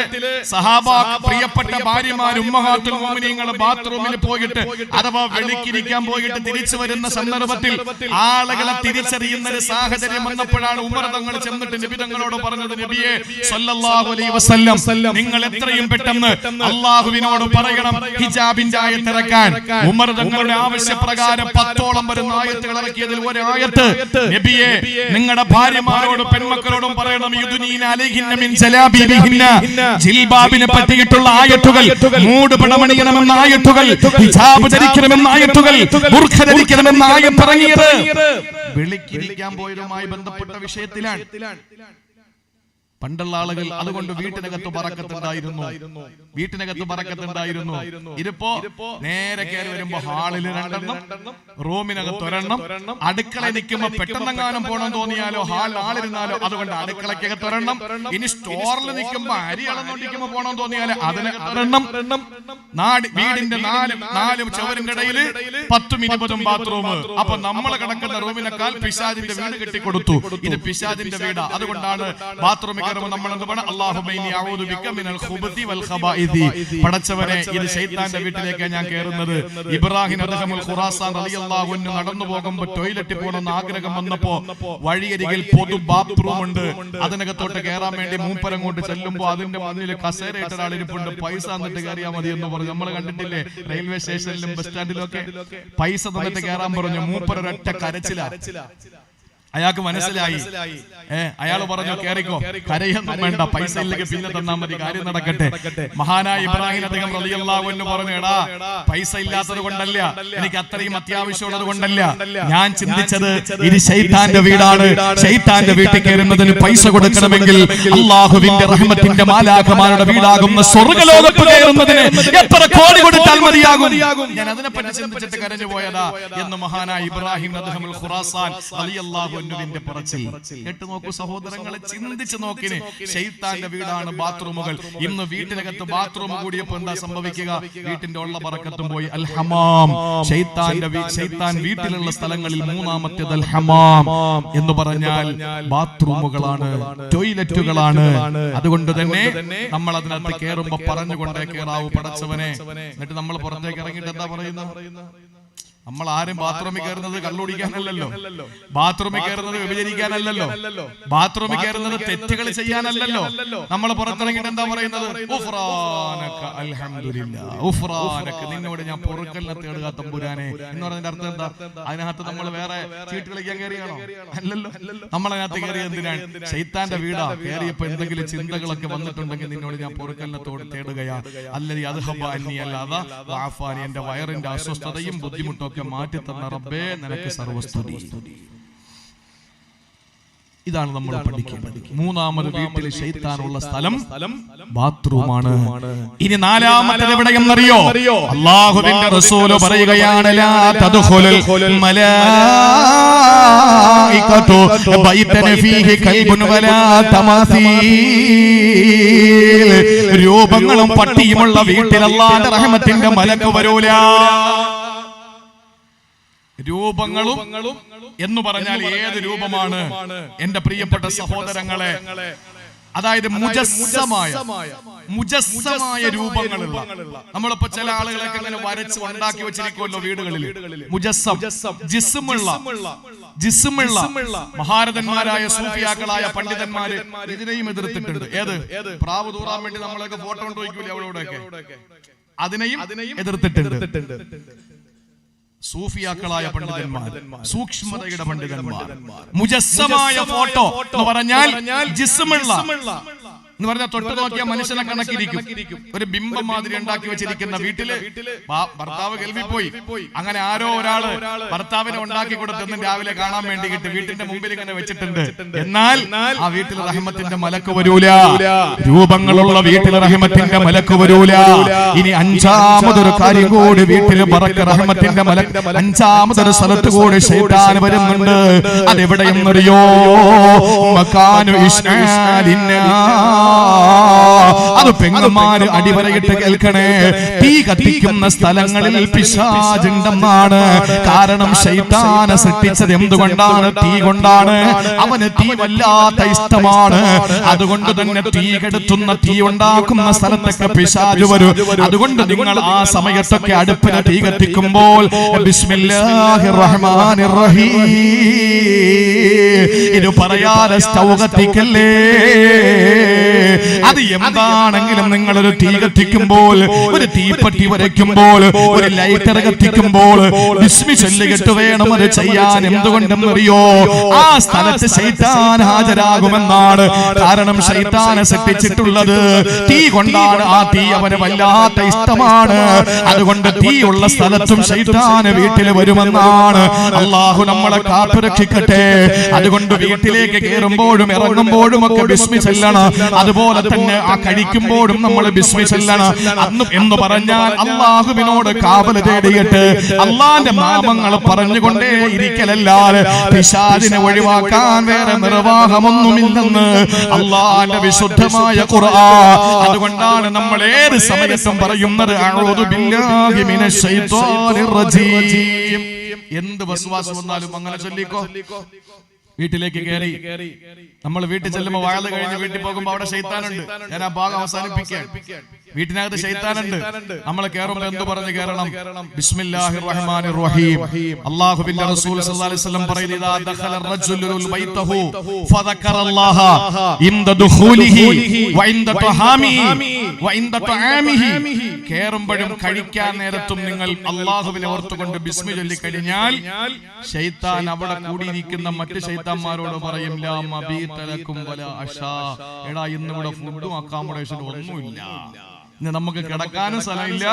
സഹാബ പ്രിയപ്പെട്ട ഭാര്യമാർ ഉമ്മഹാത്തുൽ മുഅ്മിനീങ്ങൾ ബാത്റൂമിൽ പോയിട്ട് അഥവാ വെളിക്കിരിക്കാൻ പോയിട്ട് തിരിച്ചു വരുന്ന സന്ദർഭത്തിൽ ആളുകളെ തിരിച്ചറിയുന്ന ഒരു സാഹചര്യം വന്നപ്പോഴാണ് ഉമർ തങ്ങൾ ചെന്നിട്ട് നബി തങ്ങളോട് പറഞ്ഞത്, നബിയെ സല്ലല്ലാഹു അലൈഹി വസല്ലം, നിങ്ങൾ എത്രയും പെട്ടെന്ന് അല്ലാഹുവിനോട് പറയണം ഹിജാബിന്റെ ആയത്ത് ഇറക്കാൻ. ഉമർ തങ്ങളുടെ ആവശ്യപ്രകാരം 10ഓളം വരുന്ന ആയത്തുകൾ ഇറക്കിയതിൽ ഒരു ആയത്ത്, നബിയെ നിങ്ങളുടെ ഭാര്യമാരോടും പെൺമക്കളോടും പറയണം യുദ്നീന അലൈഹിന്ന മിൻ ജലാബിബിഹിന്ന, ജിൽബാബിനെ പറ്റിയിട്ടുള്ള ആയത്തുകൾ, മൂട് പണമണിയണമെന്ന ആയത്തുകൾ, ഹിജാബ് ധരിക്കണമെന്ന ആയത്തുകൾ, ബുർഖ ധരിക്കണമെന്ന ആയത്ത് ഇറങ്ങിയത് വെളിക്കിരിക്കാൻ പോയതുമായി ബന്ധപ്പെട്ട വിഷയത്തിലാണ്. പണ്ടുള്ള ആളുകൾ അതുകൊണ്ട് വീട്ടിനകത്ത് ബറക്കത്തുണ്ടായിരുന്നു. ഇതിപ്പോ നേരെ കയറി വരുമ്പോ ഹാളിൽ 2 റൂമിനകത്ത് 1, അടുക്കള നിൽക്കുമ്പോ പെട്ടെന്നെങ്ങാനും പോകണം തോന്നിയാലോ ഹാളിരുന്നാലോ അതുകൊണ്ട് അടുക്കളക്കകത്ത് 1, ഇനി സ്റ്റോറിൽ നിൽക്കുമ്പോ അരി അളന്നോണ്ടിരിക്കുമ്പോ പോകണം തോന്നിയാലോ അതിന് 1, വീടിന്റെ 4 ചുവരിന്റെ ഇടയില് 10ഉം 20ഉം ബാത്റൂം. അപ്പൊ നമ്മൾ കിടക്കുന്ന റൂമിനേക്കാൾ പിശാചിന്റെ വീട് കെട്ടിക്കൊടുത്തു. ഇത് പിശാചിന്റെ വീടാ. അതുകൊണ്ടാണ് ബാത്റൂമിൽ നമ്മൾ എന്ത് വേണം, അല്ലാഹുമ്മ ഇന്നി അഊദു ബിക മിനൽ ഖുബതി വൽ ഖബാഇദി, പടച്ചവനെ ഇത് ശൈത്താന്റെ വീട്ടിലേക്കാണ് ഞാൻ കയറുന്നത്. ഇബ്രാഹിം അദ്ഹമുൽ ഖുറാസാൻ റളിയല്ലാഹു അൻഹു നടന്നു പോകുമ്പോൾ ടോയ്ലറ്റിൽ പോകണമെന്ന് ആഗ്രഹം വന്നപ്പോ വഴിയരികിൽ പൊതു ബാത്റൂം ഉണ്ട്. അതിനകത്തോട്ട് കയറാൻ വേണ്ടി മൂപ്പരം കൊണ്ട് ചെല്ലുമ്പോ അതിന്റെ മുന്നിൽ കസേരയിട്ട് ഒരാൾ ഇരിപ്പുണ്ട്. പൈസ തന്നിട്ട് കയറിയാൽ മതി എന്ന് പറഞ്ഞു. നമ്മൾ കണ്ടിട്ടില്ലേ റെയിൽവേ സ്റ്റേഷനിലും ബസ് സ്റ്റാൻഡിലും ഒക്കെ പൈസ തന്നിട്ട് കയറാൻ പറഞ്ഞു. മൂപ്പരൊരൊറ്റ കരച്ചില. അയാൾക്ക് മനസ്സിലായി. അയാൾ പറഞ്ഞു കേറിക്കോ, കരയൊന്നും വേണ്ട, പൈസ ഇല്ലെങ്കിൽ പിന്നെ തന്നാ മതി, കാര്യം നടക്കട്ടെ. മഹാനായ ഇബ്രാഹിം അദ്ദേഹം റളിയല്ലാഹു അൻഹു പറഞ്ഞു, എടാ പൈസ ഇല്ലാത്തത് കൊണ്ടല്ല, എനിക്ക് അത്രയും അത്യാവശ്യമുള്ളത് കൊണ്ടല്ല, ഞാൻ ചിന്തിച്ചത് ഇത് ശൈത്താന്റെ വീടാണ്. ശൈത്താന്റെ വീട്ടിൽ കയറുന്നതിന് പൈസ കൊടുക്കണമെങ്കിൽ അല്ലാഹുവിന്റെ റഹ്മത്തിന്റെ മാലാഖമാരുടെ വീടാകുന്ന സ്വർഗ്ഗലോകത്ത് കയറുന്നതിന് എത്ര കോടി കൊടുത്താൽ മതിയാകും. ഞാൻ അതിനെപ്പറ്റി ചിന്തിച്ചിട്ട് കരഞ്ഞു പോയതാ എന്ന് മഹാനായ ഇബ്രാഹിം അദ്ദേഹം ഖുറാസാൻ റളിയല്ലാഹു അൻഹുവിന്റെ പറച്ചിൽ കേട്ട് നോക്കൂ സഹോദരങ്ങളെ, ചിന്തിച്ചു നോക്കിന്. ശൈത്താന്റെ വീടാണ് ബാത്റൂമുകൾ. ഇന്ന് വീട്ടിനകത്ത് ബാത്റൂം കൂടിയപ്പോ എന്താ സംഭവിക്കുക? വീട്ടിന്റെ ഉള്ള ബറക്കത്തും പോയി. അൽ ഹമാം, ശൈത്താൻ വീട്ടിലുള്ള സ്ഥലങ്ങളിൽ 3ാമത്തേത് അൽ ഹമാം എന്ന് പറഞ്ഞാൽ ബാത്റൂമുകളാണ്, ടോയ്ലറ്റുകളാണ്. അതുകൊണ്ട് തന്നെ നമ്മൾ അതിനകത്ത് കയറുമ്പോ പറഞ്ഞുകൊണ്ടേ കയറാവൂ പടച്ചവനെ. എന്നിട്ട് നമ്മൾ പുറത്തേക്ക് ഇറങ്ങിയിട്ട് എന്താ പറയുന്നത്? നമ്മൾ ആരും ബാത്റൂമിൽ കയറുന്നത് കള്ളുടിക്കാനല്ലല്ലോ, ബാത്റൂമിൽ കയറുന്നത് വ്യഭിചരിക്കാനല്ലല്ലോ, ബാത്റൂമിൽ കയറുന്നത് തെറ്റുകൾ ചെയ്യാനല്ലല്ലോ. നമ്മൾ പുറത്തിറങ്ങിയിട്ട് എന്താ പറയുന്നത്? ഉഫ്രാനക അൽഹംദുലില്ലാ, ഉഫ്രാനക, നിന്നോട് ഞാൻ പൊറുക്കലിനെ തേടുക തമ്പുരാനെ എന്ന് പറഞ്ഞതിന്റെ അർത്ഥം എന്താ? അതിനകത്ത് നമ്മൾ വേറെ ചീട്ട് കളിക്കാൻ കയറിയാണോ? അല്ലല്ലോ. നമ്മളതിനകത്ത് കയറിയ എന്തിനാണ്? ശൈത്താന്റെ വീടാ. കയറിയപ്പോ എന്തെങ്കിലും ചിന്തകളൊക്കെ വന്നിട്ടുണ്ടെങ്കിൽ നിന്നോട് ഞാൻ പൊറുക്കലിനെ തേടുകയാ. അല്ലതി അദ്ഹബ അന്നി അല്ലാതെ വഅഫാനി, എന്റെ വയറിന്റെ അസ്വസ്ഥതയും ബുദ്ധിമുട്ടും ഒക്കെ മാറ്റി തന്ന റബ്ബേ നിനക്ക് സർവസ്തുതി. ഇതാണ് നമ്മൾ പഠിക്കേണ്ടത്. 3ാമത് വീട്ടിൽ ശൈത്താനുള്ള സ്ഥലം ബാത്റൂമാണ്. ഇനി 4ാമത്തേത് എവിടെയെന്നറിയോ? അല്ലാഹുവിന്റെ റസൂൽ പറയുകയാണ്, ലാ തദ്ഖുലുൽ മലായികതു ബൈതൻ ഫീഹി കൽബുൻ വലാ തമാസീൽ, രൂപങ്ങളും പട്ടിയുമുള്ള വീട്ടിൽ അല്ലാഹുവിന്റെ റഹ്മത്തിന്റെ മലക്ക് വരൂല. രൂപങ്ങളും എന്ന് പറഞ്ഞാൽ ഏത് രൂപമാണ്? എന്റെ പ്രിയപ്പെട്ട സഹോദരങ്ങളെ, അതായത് മുജസ്സമായ രൂപങ്ങളുള്ള. നമ്മളിപ്പോ ചില ആളുകളൊക്കെ ഇങ്ങനെ വരച്ച് ഉണ്ടാക്കി വെച്ചിരിക്കുമല്ലോ വീടുകളിൽ. മുജസ്സം, ജിസ്മുള്ള മഹാരഥന്മാരായ സൂഫിയാക്കളായ പണ്ഡിതന്മാര് ഇതിനെയും എതിർത്തിട്ടുണ്ട്. ഏത് പ്രാവ് തൂറാൻ വേണ്ടി നമ്മളൊക്കെ ഫോട്ടോ കൊണ്ട് വയ്ക്കൂലേ അവളോടൊക്കെ, അതിനെയും എതിർത്തിട്ടുണ്ട്. സൂഫിയാക്കളായ പണ്ഡിതന്മാർ, സൂക്ഷ്മതയുടെ പണ്ഡിതന്മാർ. മുജസ്സമായ ഫോട്ടോ എന്ന് പറഞ്ഞാൽ ജിസ്മുള്ള എന്ന് പറഞ്ഞാൽ തൊട്ട് നോക്കിയാൽ മനുഷ്യനെ കണക്കിരിക്കും. ഒരു ബിംബം മാതിരി ഉണ്ടാക്കി വെച്ചിരിക്കുന്ന വീട്ടില് ഭർത്താവ് ഗൾഫിൽ പോയി, അങ്ങനെ ആരോ ഒരാള് ഭർത്താവിനെ ഉണ്ടാക്കി കൊടുത്തെന്ന് രാവിലെ കാണാൻ വേണ്ടിയിട്ട് വീട്ടിന്റെ മുമ്പിൽ ഇങ്ങനെ വെച്ചിട്ടുണ്ട്. എന്നാൽ ആ വീട്ടിൽ റഹ്മത്തിന്റെ മലക്ക് വരൂല. രൂപങ്ങളുള്ള വീട്ടിൽ റഹ്മത്തിന്റെ മലക്ക് വരൂല. ഇനി അഞ്ചാമതൊരു കാര്യം കൂടി വീട്ടിൽ പറക്ക റഹ്മത്തിന്റെ മലക്ക്, അഞ്ചാമതൊരു സ്ഥലത്ത് കൂടി ശൈത്താൻ വരുന്നുണ്ട്. അതെവിടെയെന്നറിയോ? മകാനു ഇശ്ആലിന്നാ. അത് പെങ്ങന്മാര് അടിവരയിട്ട് കേൾക്കണേ. തീ കത്തിക്കുന്ന സ്ഥലങ്ങളിൽ പിശാചുണ്ടെന്നാണ്. കാരണം ശൈത്താനെ സൃഷ്ടിച്ചത് എന്തുകൊണ്ടാണ്? തീ കൊണ്ടാണ്. അവന് തീ വല്ലാത്ത ഇഷ്ടമാണ്. അതുകൊണ്ട് തന്നെ തീ കെടുത്തുന്ന, തീ ഉണ്ടാക്കുന്ന സ്ഥലത്തൊക്കെ പിശാച് വരും. അതുകൊണ്ട് നിങ്ങൾ ആ സമയത്തൊക്കെ അടുപ്പിന് തീ കത്തിക്കുമ്പോൾ ബിസ്മില്ലാഹിർ റഹ്മാനിർ റഹീം ഇത് പറയാതെ സ്റ്റൗ കത്തിക്കല്ലേ. അത് എന്താണെങ്കിലും നിങ്ങളൊരു തീ കത്തിക്കുമ്പോൾ, ഒരു തീപ്പെട്ടി വരയ്ക്കുമ്പോൾ, ഒരു ലൈറ്റർ കത്തിക്കുമ്പോൾ ബിസ്മി ചൊല്ലിയിട്ട് വേണം അത് ചെയ്യാൻ. എന്തുകൊണ്ടെന്നറിയോ? ആ സ്ഥലത്ത് ശൈത്താൻ ഹാജരാകുമെന്നാണ്. കാരണം ശൈത്താനെ സൃഷ്ടിച്ചിട്ടുള്ളത് തീ കൊണ്ടാണ്. ആ തീ അവന് വല്ലാത്ത ഇഷ്ടമാണ്. അതുകൊണ്ട് തീയുള്ള സ്ഥലത്തും ശൈത്താന് വീട്ടിൽ വരുമെന്നാണ്. അള്ളാഹു നമ്മളെ കാത്തുരക്ഷിക്കട്ടെ. അതുകൊണ്ട് വീട്ടിലേക്ക് കയറുമ്പോഴും ഇറങ്ങുമ്പോഴും ഒക്കെ ബിസ്മി ചൊല്ലണം. അതുപോലെ തന്നെ ആ കഴിക്കുമ്പോഴും നമ്മൾ ബിസ്മി ചൊല്ലണം. അന്ന് എന്ന് പറഞ്ഞാൽ അള്ളാഹുവിനോട് കാവല് തേടിയിട്ട് അള്ളാന്റെ നാമങ്ങൾ പറഞ്ഞുകൊണ്ടേ ഇരിക്കലല്ലാതെ പിശാചിനെ ഒഴിവാക്കാൻ വേറെ നിർവാഹമൊന്നുമില്ലെന്ന് അള്ളാന്റെ വിശുദ്ധമായ ഖുർആൻ. അതുകൊണ്ടാണ് നമ്മൾ ഏത് സമയത്തും പറയുന്നത് അഊദു ബില്ലാഹി മിനശ് ശൈത്വാനിർ റജീം. എന്ത് വസ്വാസ് വന്നാലും അങ്ങനെ ചൊല്ലിക്കോ. വീട്ടിലേക്ക് കയറി നമ്മൾ വീട്ടിൽ ചെല്ലുമ്പോൾ വയല് കഴിഞ്ഞ് വീട്ടിൽ പോകുമ്പോൾ അവിടെ ശൈത്താനുണ്ട്. ഞാൻ ആ ഭാഗം അവസാനിപ്പിക്കാൻ. വീട്ടിനകത്ത് ശൈത്താനുണ്ട്. നമ്മൾ കയറുമ്പോൾ എന്ത് പറഞ്ഞ് കയറണം? ബിസ്മില്ലാഹിർ റഹ്മാനിർ റഹീം. അല്ലാഹുവിന്റെ റസൂൽ സല്ലല്ലാഹു അലൈഹി വസല്ലം പറയുന്നു, ഇദാ ദഖല റജുലു ബൈതഹു ഫദക്കറല്ലാഹ ഇൻദ ദുഖൂലിഹി വഇൻദ തഹാമിഹി വഇൻദ തആമിഹി. കയറുമ്പോഴും കഴിക്കാൻ നേരത്തും നിങ്ങൾ അല്ലാഹുവിനെ ഓർത്തുകൊണ്ട് ബിസ്മി ചൊല്ലി കഴിഞ്ഞാൽ ശൈത്താൻ അവിടെ കൂടിയിരിക്കുന്ന മറ്റ് ശൈത്താന്മാരോട് പറയും, ലാ മബീത ലക്കും വലാ അശാ. എടാ, ഇന്നിവിടെ ഫുഡും അക്കോമഡേഷനും ഒന്നുമില്ല. ഇന്ന് നമുക്ക് കിടക്കാനും സ്ഥലമില്ല,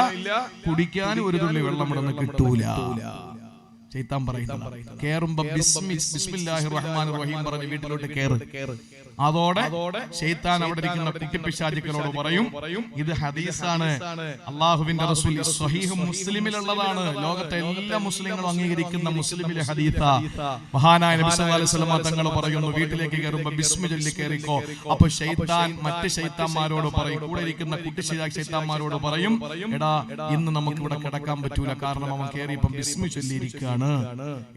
കുടിക്കാനും ഒരു തുള്ളി വെള്ളം ഇവിടെ നിന്ന് കിട്ടൂല. ശൈത്താൻ പറയുന്നത് കേറുമ്പോ ബിസ്മില്ലാഹിർ റഹ്മാനിർ റഹീം പറഞ്ഞ് വീട്ടിലോട്ട് കേറ്. അതോടെ ശൈത്താൻ അവിടെ ഇരിക്കുന്ന കുട്ടിപ്പിശാചുക്കളോട് പറയും, ഇത് ഹദീസാണ്, അള്ളാഹുവിന്റെ റസൂൽ സ്വഹീഹ് മുസ്ലിമിലുള്ളതാണ്, ലോകത്തെ എല്ലാ മുസ്ലിങ്ങളും അംഗീകരിക്കുന്ന മുസ്ലിമിലെ ഹദീസാ. മഹാനായ നബി സല്ലല്ലാഹു അലൈഹി വസല്ലം തങ്ങൾ പറയുന്നു, വീട്ടിലേക്ക് കയറുമ്പോ ബിസ്മി ചൊല്ലി കയറിക്കോ. അപ്പൊ ശൈത്താൻ മറ്റ് ശൈത്താന്മാരോട് പറയും, കൂടെ ഇരിക്കുന്ന കുട്ടി ശൈത്താന്മാരോട് പറയും, എടാ ഇന്ന് നമുക്ക് ഇവിടെ കിടക്കാൻ പറ്റൂല, കാരണം അവൻ കയറിയപ്പം ബിസ്മി ചൊല്ലിയിരിക്കുകയാണ്.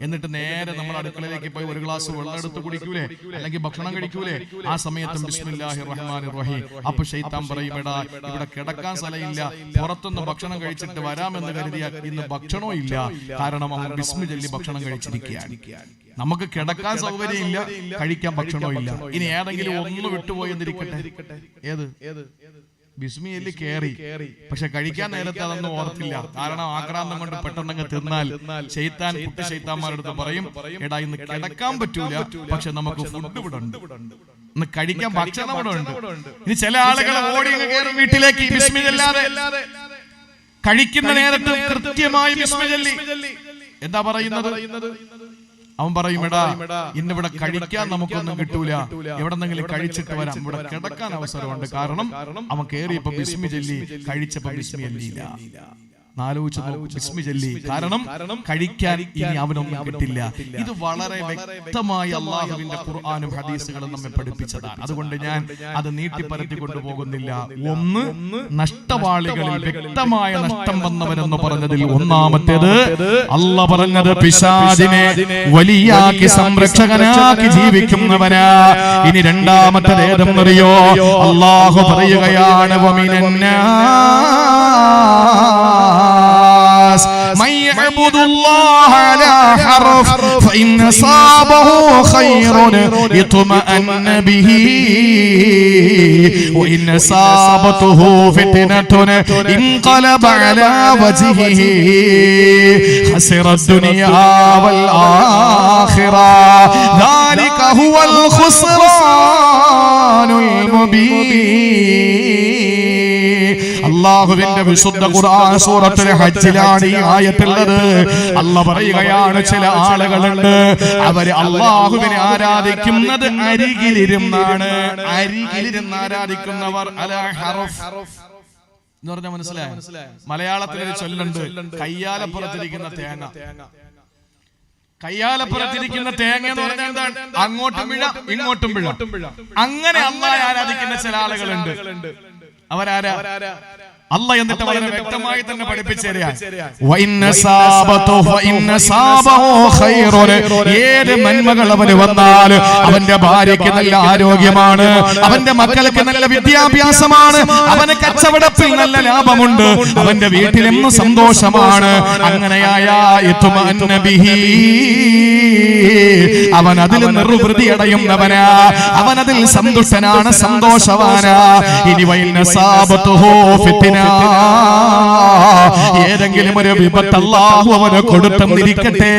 എന്നിട്ട് നേരെ നമ്മൾ അടുക്കളയിലേക്ക് പോയി ഒരു ഗ്ലാസ് വെള്ളം എടുത്ത് കുടിക്കൂലേ, അല്ലെങ്കിൽ ഭക്ഷണം കഴിക്കൂലേ, ആ സമയത്തും ബിസ്മില്ലാഹിർ റഹ്മാനിർ റഹീം. അപ്പൊ ശൈത്താൻ പറയും, എടാ ഇവിടെ കിടക്കാൻ സ്ഥലമില്ല, പുറത്തുനിന്ന് ഭക്ഷണം കഴിച്ചിട്ട് വരാമെന്ന് കരുതിയാൽ ഇന്ന് ഭക്ഷണവും ഇല്ല, കാരണം അവൻ ബിസ്മി ചൊല്ലി ഭക്ഷണം കഴിച്ചിരിക്കുകയാണ്. നമുക്ക് കിടക്കാൻ സൗകര്യമില്ല, കഴിക്കാൻ ഭക്ഷണവും ഇല്ല. ഇനി ഏതെങ്കിലും ഒന്ന് വിട്ടുപോയി എന്നിരിക്കട്ടെ, ഏത് ബിസ്മിയിൽ കേറി, പക്ഷെ കഴിക്കാൻ നേരത്തെ അതൊന്നും ഓർത്തില്ല, കാരണം ആക്രാന്തം കൊണ്ട് പെട്ടെന്നങ്ങ് തിന്നാൽ ശൈത്താൻ കുട്ടി ശൈത്താന്മാരുടെ പറയും, എടാ ഇന്ന് കിടക്കാൻ പറ്റൂല, പക്ഷെ നമുക്ക് ഫുഡ് ഇവിടെ ഉണ്ട്, ഇന്ന് കഴിക്കാൻ ഭക്ഷണം ഇവിടെ ഉണ്ട്. ഇനി ചില ആളുകൾ ഓടി കയറും വീട്ടിലേക്ക് ബിസ്മി ചൊല്ലാതെ, കഴിക്കുന്ന നേരത്ത് കൃത്യമായി ബിസ്മി ചൊല്ലി. എന്താ പറയുന്നത്? അവൻ പറയും, എടാ ഇന്നിവിടെ കഴിക്കാൻ നമുക്കൊന്നും കിട്ടൂല, എവിടെന്നെങ്കിലും കഴിച്ചിട്ട് വരാം, ഇവിടെ കിടക്കാൻ അവസരമുണ്ട്, കാരണം അവൻ കേറിയപ്പോ ബിസ്മി ചൊല്ലി, കഴിച്ചപ്പോ ബിസ്മി ചൊല്ലിയില്ല. ബിസ്മി ചൊല്ലി. കാരണം കഴിക്കാൻ ഇനി അവനൊന്നും കിട്ടില്ല. ഇത് വളരെ വ്യക്തമായി അള്ളാഹുവിന്റെ ഖുർആനും ഹദീസുകളും നമ്മെ പഠിപ്പിച്ചതാണ്. അതുകൊണ്ട് ഞാൻ അത് നീട്ടിപ്പരത്തി കൊണ്ടുപോകുന്നില്ല. ഒന്ന്, നഷ്ടവാളികളിൽ വ്യക്തമായ നഷ്ടം വന്നവരെന്ന് പറഞ്ഞതിൽ ഒന്നാമത്തേത് അള്ളാഹ് പറഞ്ഞത് പിശാചിനെ വലിയാക്കി സംരക്ഷകനാക്കി ജീവിക്കുന്നവനാ. ഇനി രണ്ടാമത്തേത് ഏതെന്നറിയോ? അള്ളാഹു പറയുകയാണ് من يعبد الله على حرف فإن أصابه خير اطمأن به وإن أصابته فتنة انقلب على وجهه خسر الدنيا والآخرة ذلك هو الخسران المبين. അല്ലാഹുവിന്റെ വിശുദ്ധ ഖുർആൻ സൂറത്തുൽ ഹജ്ജിലാണ് ഈ ആയത്തുള്ളത്. അല്ലാഹ് പറയുകയാണ്, ചില ആളുകളുണ്ട് അവര് അല്ലാഹുവിനെ ആരാധിക്കുന്നത് അരികിലിരുന്നാണ്. അരികിലിരുന്ന് ആരാധിക്കുന്നവർ അലാ ഹറഫ് എന്ന് പറഞ്ഞാൽ മനസ്സിലായോ? മലയാളത്തിലൊരു ചൊല്ലുണ്ട്, കയ്യാലപ്പുറത്തിരിക്കുന്ന തേങ്ങ. കയ്യാലപ്പുറത്തിരിക്കുന്ന തേങ്ങ എന്ന് പറഞ്ഞാൽ എന്താണ്? അങ്ങോട്ടും പിഴ ഇങ്ങോട്ടും പിഴ. അങ്ങനെ അല്ലാഹുവിനെ ആരാധിക്കുന്ന ചില ആളുകളുണ്ട്. അവരാരാ? അല്ലാഹ് എന്നിട്ട് വളരെ വ്യക്തമായി തന്നെ പഠിപ്പിച്ചു തരാൻ, ഏത് നന്മകൾ അവന് വന്നാൽ അവന്റെ ഭാര്യയ്ക്ക് നല്ല ആരോഗ്യമാണ്, അവന്റെ മക്കൾക്ക് നല്ല വിദ്യാഭ്യാസമാണ്, അവന് കച്ചവടത്തിൽ നല്ല ലാഭമുണ്ട്, അവന്റെ വീട്ടിലെന്നും സന്തോഷമാണ്. അങ്ങനെയായ അവൻ അതിൽ നിർവൃതി അടയുന്നവനാ, അവൻ അതിൽ സന്തുഷ്ടനാണ്, സന്തോഷവാനാ. ഇനി ഏതെങ്കിലും ഒരു വിപത്ത് അല്ലാഹു അവന് കൊടുത്തെന്നിരിക്കട്ടെ,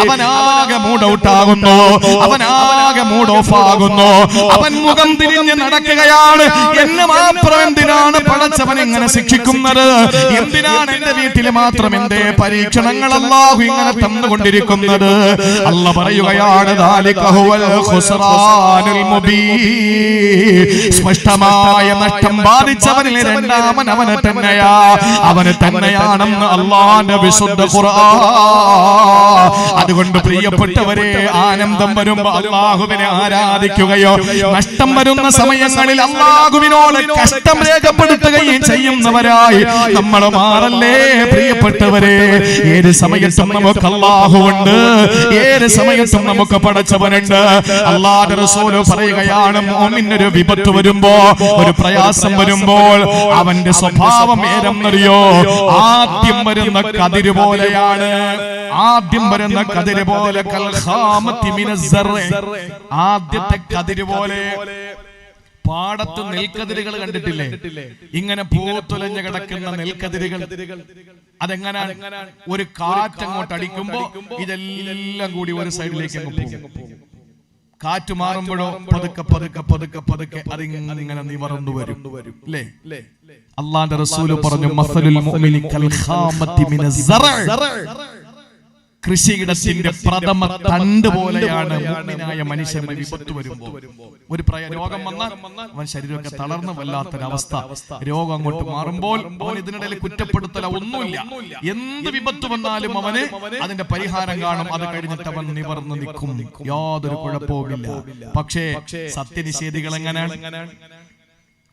അവനാകെ മൂഡ് ഔട്ട് ആകുന്നു, അവനാകെ മൂഡ് ഓഫ് ആകുന്നു, അവൻ മുഖം തിരിഞ്ഞ് നടക്കുകയാണ്. എന്നെ മാത്രം എന്തിനാണ് പടച്ചവൻ ഇങ്ങനെ ശിക്ഷിക്കുന്നത്? എന്തിനാണ് എന്റെ വീട്ടിൽ മാത്രം എന്തേ പരീക്ഷണങ്ങൾ അല്ലാഹു ഇങ്ങനെ തന്നുകൊണ്ടിരിക്കുന്നത്? അല്ലാഹ് പറയുകയാണ്, ദാലിക ഹുവൽ ഖുസ്റാനുൽ മുബീൻ. സ്പഷ്ടമായ നഷ്ടം ബാധിച്ചവനിൽ രണ്ടാമൻ അവന് തന്നെയാണെന്ന് അല്ലാഹുവിന്റെ വിശുദ്ധ ഖുർആൻ. അതുകൊണ്ട് പ്രിയപ്പെട്ടവരെ, ആനന്ദം വരുമ്പോൾ അല്ലാഹുവിനെ ആരാധിക്കുകയോ, നഷ്ടം വരുന്ന സമയങ്ങളിൽ അല്ലാഹുവിനോട് കഷ്ടം രേഖപ്പെടുത്തുകയും ചെയ്യുന്നവരായി നമ്മൾ മാറല്ലേ പ്രിയപ്പെട്ടവരെ. ഏത് സമയത്തും നമുക്ക് അല്ലാഹുവുണ്ട്, ഏത് സമയത്തും നമുക്ക് പടച്ചവനുണ്ട്. അല്ലാഹുവിന്റെ റസൂൽ പറയുകയാണ്, മുഅ്മിനൊരു വിപത്ത് വരുമ്പോ, ഒരു പ്രയാസം വരുമ്പോൾ അവന്റെ സ്വഭാവം ഏതെന്നറിയോ? ആദ്യം വരുന്ന കതിര് പോലെയാണ്. ആദ്യം വരുന്ന കതിര് പോലെ, ആദ്യത്തെ കതിര് പോലെ. പാടത്ത് നെൽക്കതിരുകൾ കണ്ടിട്ടില്ലേ? ഇങ്ങനെ പൂത്തുലഞ്ഞു കിടക്കുന്ന നെൽക്കതിരുകൾ. അതെങ്ങനാണ്? ഒരു കാറ്റങ്ങോട്ട് അടിക്കുമ്പോ ഇതെല്ലാം കൂടി ഒരു സൈഡിലേക്ക് അങ്ങ് പോകും. കാറ്റ് മാറുമ്പോഴോ പതുക്കെ പതുക്കെ പതുക്കെ പതുക്കെ അതിങ്ങനെ നിവർന്നു വരും. അല്ലേ? അല്ലാഹുവിന്റെ റസൂൽ പറഞ്ഞു, മസലുൽ മുഅ്മിനി കൽ ഖാമത്തി മിനസ് സറഅ്. കൃഷിയിടത്തിന്റെ പ്രഥമ തണ്ട് പോലെയാണ് മുഅ്മിനായ മനുഷ്യന് വിപത്ത് വരുമ്പോൾ. ഒരു രോഗം വന്നാൽ അവൻ ശരീരമൊക്കെ തളർന്ന് വല്ലാത്തൊരവസ്ഥ. രോഗം അങ്ങോട്ട് മാറുമ്പോൾ അവൻ ഇതിനിടയിൽ കുറ്റപ്പെടുത്തല ഒന്നുമില്ല. എന്ത് വിപത്ത് വന്നാലും അവന് അതിന്റെ പരിഹാരം കാണും. അത് കഴിഞ്ഞിട്ട് അവൻ നിവർന്ന് നിൽക്കും, യാതൊരു കുഴപ്പവുമില്ല. പക്ഷേ സത്യനിഷേധികൾ എങ്ങനെയാണ്?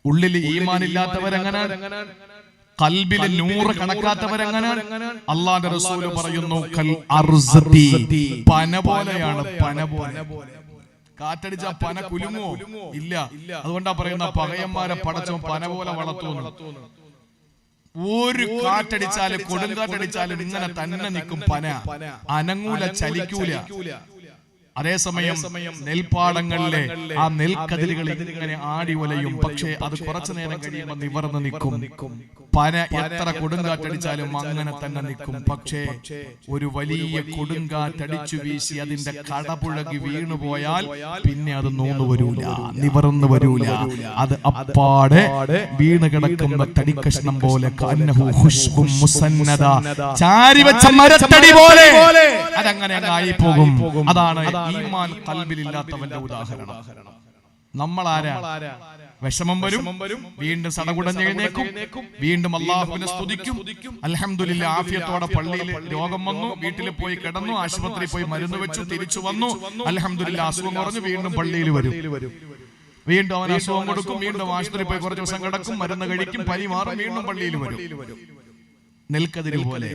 ഉള്ളിൽ ഈമാനില്ലാത്തവരെങ്ങനെയാണ്? ഖൽബിലെ നൂറ് കണക്കാത്തവരെങ്ങനെയാണ്? അല്ലാഹുവിന്റെ റസൂൽ പറയുന്നു, കൽ അർസതി, പന പോലെയാണ്. പന പോലെ. കാറ്റടിച്ച പന കുലുങ്ങോ? ഇല്ല. അതുകൊണ്ടാ പറയുന്ന പകയന്മാരെ പടച്ചോ പന പോലെ വളർത്തുന്നു. ഒരു കാറ്റടിച്ചാലും കൊടുങ്കാറ്റടിച്ചാലും ഇങ്ങനെ തന്നെ നിൽക്കും പന, അനങ്ങൂല, ചലിക്കൂല. അതേസമയം നെൽപ്പാടങ്ങളിലെ ആ നെൽക്കതിരുകൾ ഇങ്ങനെ ആടി ഒലയും. പക്ഷേ അത് കുറച്ചു നേരം കഴിയുമ്പോൾ നിവർന്ന് നിൽക്കും. പന എത്ര കൊടുങ്കാറ്റടിച്ചാലും അങ്ങനെ തന്നെ നിൽക്കും. പക്ഷേ ഒരു വലിയ കൊടുങ്കാറ്റടിച്ചു വീശി അതിന്റെ കടപുഴകി വീണുപോയാൽ പിന്നെ അത് നൂന്നു വരൂല, നിവർന്നു വരൂല. അത് അപ്പാടെ വീണ് കിടക്കുന്ന തടിക്കഷ്ണം പോലെ, ചാരിവെച്ച മരത്തടി പോലെ അതങ്ങനെ ആയി പോകും. അതാണ് ഈമാൻ ഖൽബിലില്ലാത്തവന്റെ ഉദാഹരണം. നമ്മൾ ആരാ? വിഷമം വരും, വീണ്ടും സടകുടഞ്ഞെഴുന്നേക്കും, വീണ്ടും അള്ളാഹുവിനെ സ്തുതിക്കും. അൽഹംദുലില്ലാ ആഫിയത്തോടെ പള്ളിയിൽ രോഗം വന്നു, വീട്ടിൽ പോയി കിടന്നു, ആശുപത്രിയിൽ പോയി മരുന്ന് വെച്ചു, തിരിച്ചു വന്നു, അൽഹംദുലില്ലാ അസുഖം കുറഞ്ഞു, വീണ്ടും പള്ളിയിൽ വരും. വീണ്ടും അവൻ അസുഖം കൊടുക്കും, വീണ്ടും ആശുപത്രിയിൽ പോയി കുറച്ച് ദിവസം കിടക്കും, മരുന്ന് കഴിക്കും, പനി മാറും, വീണ്ടും പള്ളിയിൽ വരും. നെൽക്കതിര് പോലെ